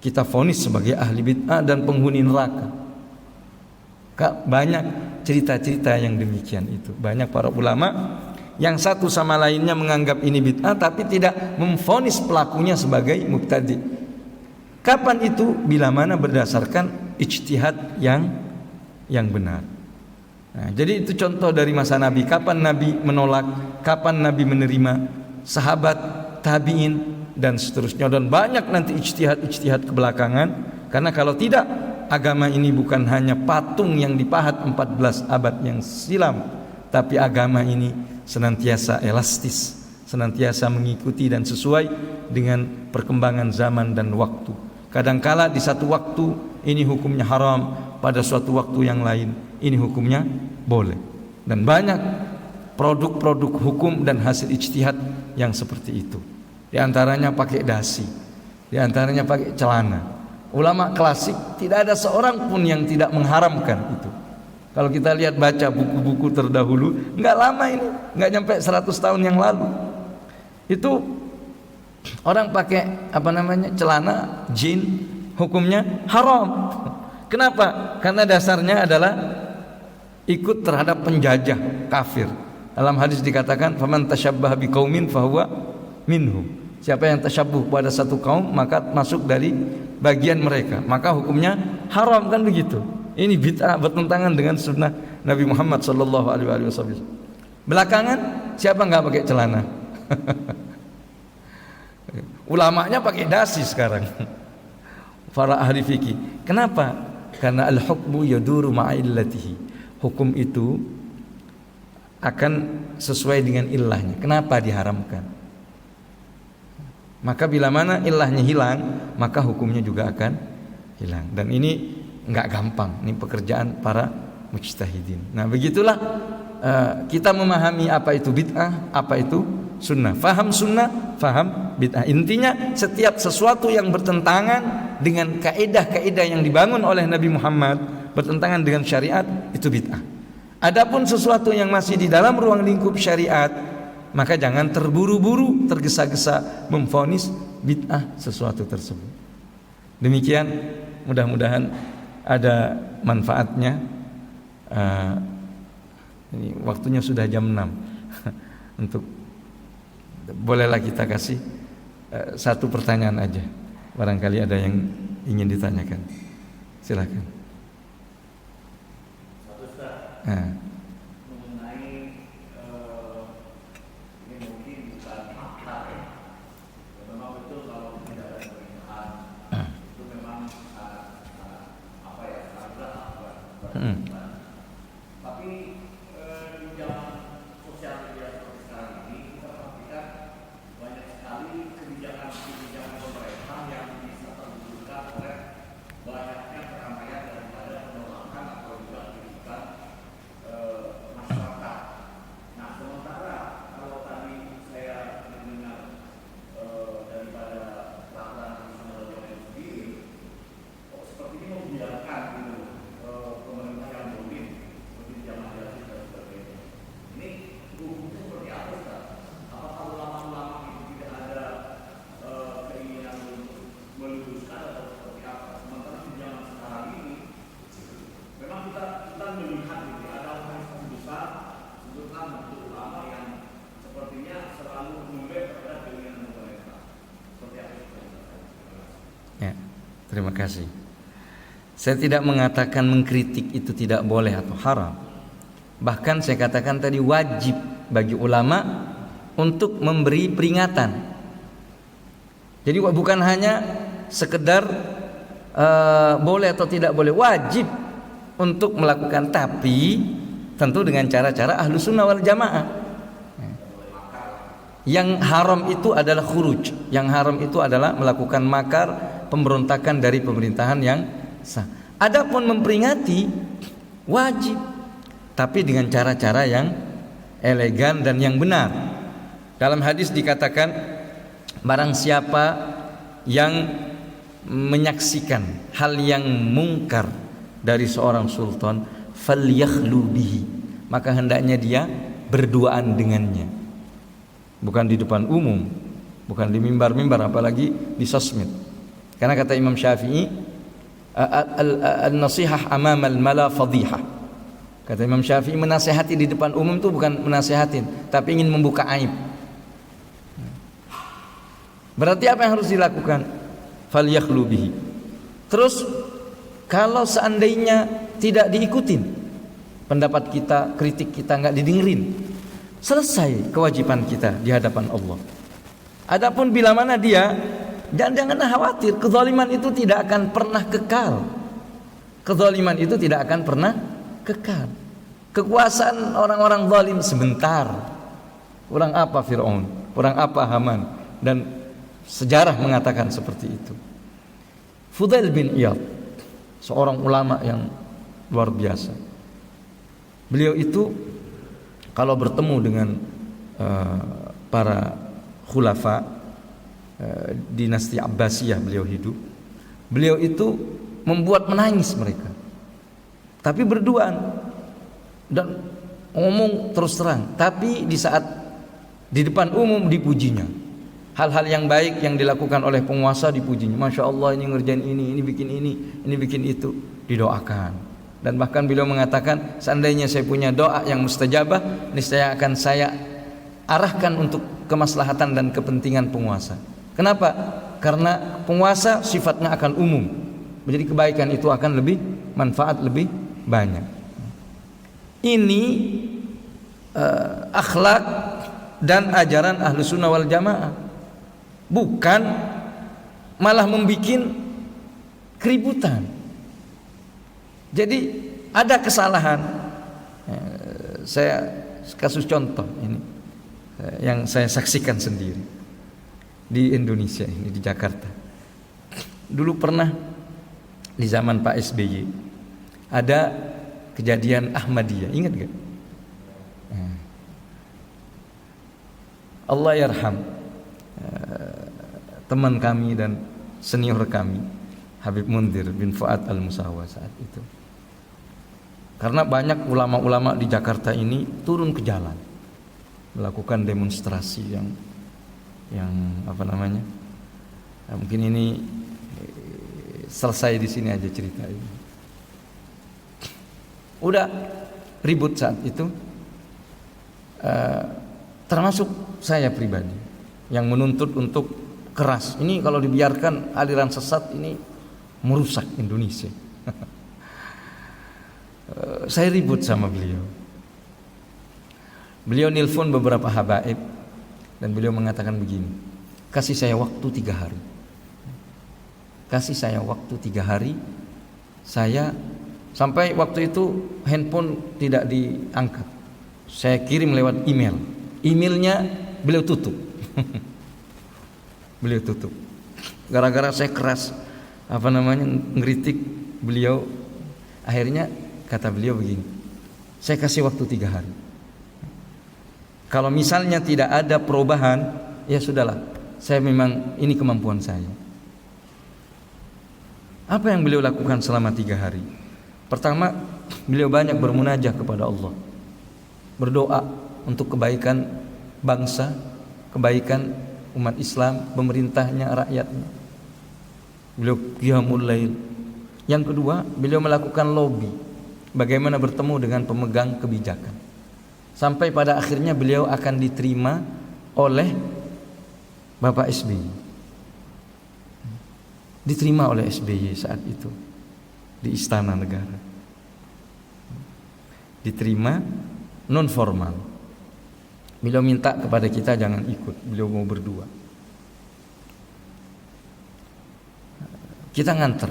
kita vonis sebagai ahli bid'ah dan penghuni neraka. Banyak cerita-cerita yang demikian itu. Banyak para ulama yang satu sama lainnya menganggap ini bid'ah tapi tidak memvonis pelakunya sebagai mubtadi'. Kapan itu? Bila mana berdasarkan ijtihad yang benar. Nah, jadi itu contoh dari masa Nabi. Kapan Nabi menolak, kapan Nabi menerima, sahabat, tabi'in, dan seterusnya. Dan banyak nanti ijtihad kebelakangan. Karena kalau tidak, agama ini bukan hanya patung yang dipahat 14 abad yang silam, tapi agama ini senantiasa elastis, senantiasa mengikuti dan sesuai dengan perkembangan zaman dan waktu. Kadangkala di satu waktu ini hukumnya haram, pada suatu waktu yang lain ini hukumnya boleh. Dan banyak produk-produk hukum dan hasil ijtihad yang seperti itu. Di antaranya pakai dasi, di antaranya pakai celana. Ulama klasik tidak ada seorang pun yang tidak mengharamkan itu. Kalau kita lihat baca buku-buku terdahulu, enggak lama ini, enggak nyampe 100 tahun yang lalu, itu orang pakai celana jin, hukumnya haram. Kenapa? Karena dasarnya adalah ikut terhadap penjajah kafir. Dalam hadis dikatakan, faman tasyabbaha biqaumin fahuwa minhum. Siapa yang tasyabbuh pada satu kaum maka masuk dari bagian mereka, maka hukumnya haram, kan begitu. Ini bid'ah, bertentangan dengan sunnah Nabi Muhammad sallallahu alaihi wasallam. Belakangan siapa enggak pakai celana? Ulamanya pakai dasi sekarang. Para ahli fikih. Kenapa? Karena al-hukmu yaduru ma'illatihi. Hukum itu akan sesuai dengan illahnya. Kenapa diharamkan? Maka bila mana illahnya hilang, maka hukumnya juga akan hilang. Dan ini nggak gampang. Ini pekerjaan para mujtahidin. Nah, begitulah kita memahami apa itu bid'ah, apa itu sunnah. Faham sunnah, faham bid'ah. Intinya setiap sesuatu yang bertentangan dengan kaidah-kaidah yang dibangun oleh Nabi Muhammad, bertentangan dengan syariat, itu bid'ah. Adapun sesuatu yang masih di dalam ruang lingkup syariat, maka jangan terburu-buru, tergesa-gesa memvonis bid'ah sesuatu tersebut. Demikian, mudah-mudahan ada manfaatnya. Ini waktunya sudah jam 6. Untuk bolehlah kita kasih satu pertanyaan aja. Barangkali ada yang ingin ditanyakan. Silakan. Mengenai ini mungkin bukan makar ya. Memang betul kalau tidak ada pemerintahan itu memang apa ya, sangat tapi di zaman sosial media seperti sekarang ini kita perhatikan banyak sekali kebijakan pemerintah yang bisa terwujudkan oleh banyaknya keramaian daripada penolakan atau juga kritikan masyarakat. Nah, sementara kalau tadi saya mendengar daripada peraturan nasional yang sendiri, seperti ini membiarkan gitu pemerintah yang domin seperti zaman Yazid dan sebagainya. Ini hukumnya seperti apa, Ustaz? Apakah ulama-ulama itu tidak ada keinginan untuk meluruskan atau seperti apa? Sementara di zaman sekarang ini memang kita melihat gitu, ada organisasi besar sebutlah untuk ulama yang sepertinya selalu membela terhadap keinginan pemerintah. Seperti apa? Ya, terima kasih. Saya tidak mengatakan mengkritik itu tidak boleh atau haram. Bahkan saya katakan tadi wajib bagi ulama untuk memberi peringatan. Jadi bukan hanya sekedar boleh atau tidak boleh, wajib untuk melakukan, tapi tentu dengan cara-cara ahlu sunnah wal jamaah. Yang haram itu adalah khuruj, yang haram itu adalah melakukan makar, pemberontakan dari pemerintahan yang sah. Adapun memperingati wajib, tapi dengan cara-cara yang elegan dan yang benar. Dalam hadis dikatakan, barang siapa yang menyaksikan hal yang mungkar dari seorang sultan, falyakhlu bihi, maka hendaknya dia berduaan dengannya. Bukan di depan umum, bukan di mimbar-mimbar, apalagi di sosmed. Karena kata Imam Syafi'i, an-nasihah amamal mala fadhihah. Kata Imam Syafi'i, menasihati di depan umum itu bukan menasihatin, tapi ingin membuka aib. Berarti apa yang harus dilakukan? Falyakhlu bihi. Terus kalau seandainya tidak diikutin pendapat kita, kritik kita nggak didengerin, selesai kewajiban kita di hadapan Allah. Adapun bila mana dia, jangan khawatir, kezaliman itu tidak akan pernah kekal. Kezaliman itu tidak akan pernah kekal. Kekuasaan orang-orang zalim sebentar. Kurang apa Fir'aun, kurang apa Haman, dan sejarah mengatakan seperti itu. Fudail bin Iyad, seorang ulama yang luar biasa. Beliau itu kalau bertemu dengan para khulafa dinasti Abbasiyah, beliau hidup, beliau itu membuat menangis mereka, tapi berduaan dan ngomong terus terang. Tapi di saat di depan umum dipujinya, hal-hal yang baik yang dilakukan oleh penguasa dipujinya. Masya Allah, ini ngerjain ini bikin itu, didoakan. Dan bahkan beliau mengatakan, seandainya saya punya doa yang mustajabah, niscaya akan saya arahkan untuk kemaslahatan dan kepentingan penguasa. Kenapa? Karena penguasa sifatnya akan umum, menjadi kebaikan itu akan lebih manfaat lebih banyak. Ini akhlak dan ajaran ahlu sunnah wal jamaah, bukan malah membuat keributan. Jadi ada kesalahan. Saya kasus contoh ini yang saya saksikan sendiri di Indonesia ini, di Jakarta. Dulu pernah di zaman Pak SBY ada kejadian Ahmadiyah, ingat gak? Allah yarham teman kami dan senior kami Habib Mundir bin Fuad Al-Musawa saat itu. Karena banyak ulama-ulama di Jakarta ini turun ke jalan melakukan demonstrasi yang apa namanya? Mungkin ini selesai di sini aja cerita ini. Udah ribut saat itu, termasuk saya pribadi yang menuntut untuk keras. Ini kalau dibiarkan aliran sesat ini merusak Indonesia. Saya ribut sama beliau. Beliau nelpon beberapa habaib dan beliau mengatakan begini, kasih saya waktu 3 hari. Kasih saya waktu 3 hari. Saya sampai waktu itu handphone tidak diangkat. Saya kirim lewat email. Emailnya beliau tutup. Beliau tutup. Gara-gara saya keras ngeritik beliau. Akhirnya kata beliau begini, saya kasih waktu 3 hari. Kalau misalnya tidak ada perubahan, ya sudahlah, saya memang ini kemampuan saya. Apa yang beliau lakukan selama 3 hari? Pertama, beliau banyak bermunajah kepada Allah, berdoa untuk kebaikan bangsa, kebaikan umat Islam, pemerintahnya, rakyatnya. Beliau qiyamul lail. Yang kedua, beliau melakukan lobby, bagaimana bertemu dengan pemegang kebijakan. Sampai pada akhirnya beliau akan diterima oleh Bapak SBY. Diterima oleh SBY saat itu di Istana Negara. Diterima non formal. Beliau minta kepada kita jangan ikut, beliau mau berdua. Kita nganter.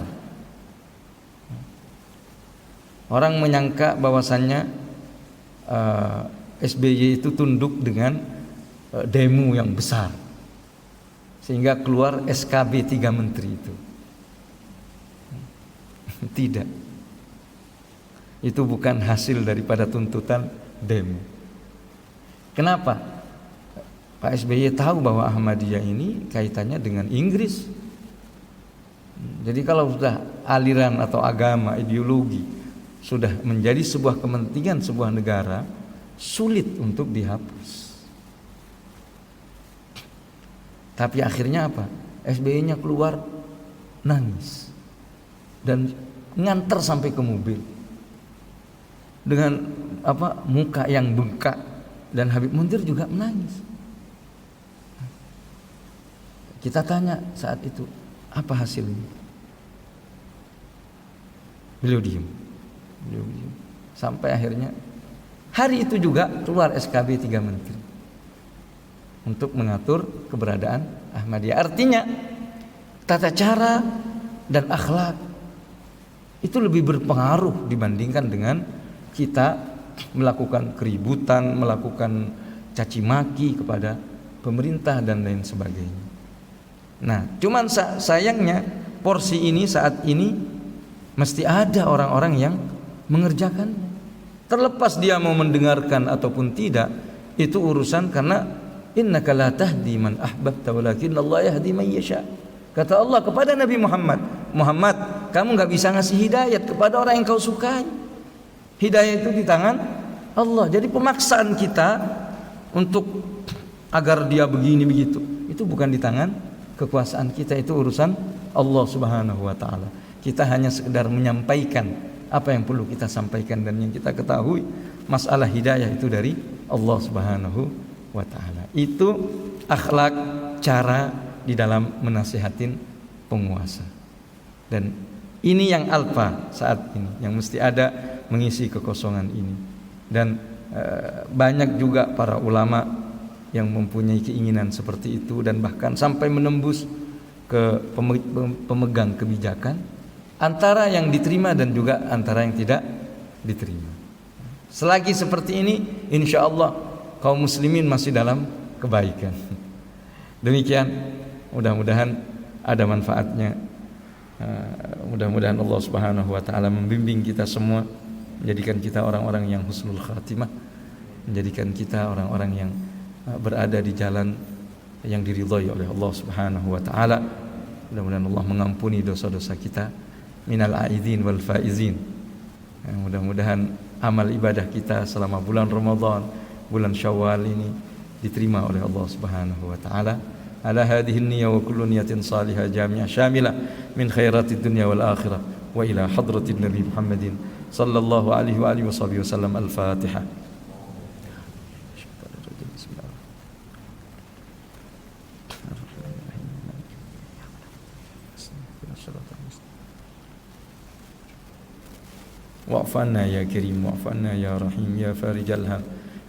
Orang menyangka bahwasannya SBY itu tunduk dengan demo yang besar, sehingga keluar SKB 3 menteri itu. Tidak. Itu bukan hasil daripada tuntutan demo. Kenapa? Pak SBY tahu bahwa Ahmadiyah ini kaitannya dengan Inggris. Jadi kalau sudah aliran atau agama, ideologi sudah menjadi sebuah kepentingan sebuah negara, sulit untuk dihapus. Tapi akhirnya apa? SBY-nya keluar nangis dan nganter sampai ke mobil dengan muka yang bengkak, dan Habib Mundir juga menangis. Kita tanya saat itu, apa hasilnya? Beliau diam. Sampai akhirnya hari itu juga keluar SKB 3 menteri untuk mengatur keberadaan Ahmadiyah. Artinya tata cara dan akhlak itu lebih berpengaruh dibandingkan dengan kita melakukan keributan, melakukan caci maki kepada pemerintah dan lain sebagainya. Nah, cuman sayangnya porsi ini saat ini mesti ada orang-orang yang mengerjakannya. Terlepas dia mau mendengarkan ataupun tidak, itu urusan, karena innaka la tahdi man ahbabta walakin Allah yahdi man yasha. Kata Allah kepada Nabi Muhammad, Muhammad, kamu enggak bisa ngasih hidayat kepada orang yang kau sukai. Hidayah itu di tangan Allah. Jadi pemaksaan kita untuk agar dia begini begitu, itu bukan di tangan kekuasaan kita, itu urusan Allah Subhanahu wa taala. Kita hanya sekedar menyampaikan apa yang perlu kita sampaikan, dan yang kita ketahui masalah hidayah itu dari Allah Subhanahu wa taala. Itu akhlak, cara di dalam menasihatin penguasa. Dan ini yang alfa saat ini, yang mesti ada mengisi kekosongan ini. Dan banyak juga para ulama yang mempunyai keinginan seperti itu, dan bahkan sampai menembus ke pemegang kebijakan, antara yang diterima dan juga antara yang tidak diterima. Selagi seperti ini, insya Allah kaum muslimin masih dalam kebaikan. Demikian, mudah-mudahan ada manfaatnya. Mudah-mudahan Allah Subhanahu wa taala membimbing kita semua, menjadikan kita orang-orang yang husnul khatimah, menjadikan kita orang-orang yang berada di jalan yang diridhai oleh Allah Subhanahu wa taala. Mudah-mudahan Allah mengampuni dosa-dosa kita, minal aidin wal faizin. Mudah-mudahan amal ibadah kita selama bulan Ramadan, bulan Syawal ini diterima oleh Allah Subhanahu wa taala. Ala hadhihi an-niyyah wa kullu niyatin salihah jami'ah syamilah min khairatid dunya wal akhirah wa ila hadratin Nabi Muhammadin sallallahu alaihi wa alihi wasallam. Al-Fatihah. واعف عنا يا كريم، واعف عنا يا رحيم، يا فارج الهم،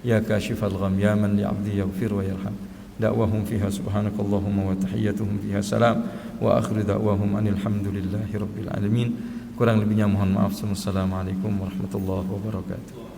يا كاشف الغم، يا من لعبده يغفر ويرحم. دعوهم فيها سبحانك اللهم وتحيتهم فيها سلام وآخر دعواهم أن الحمد لله رب العالمين. Kurang lebihnya mohon maaf. Assalamualaikum warahmatullahi wabarakatuh.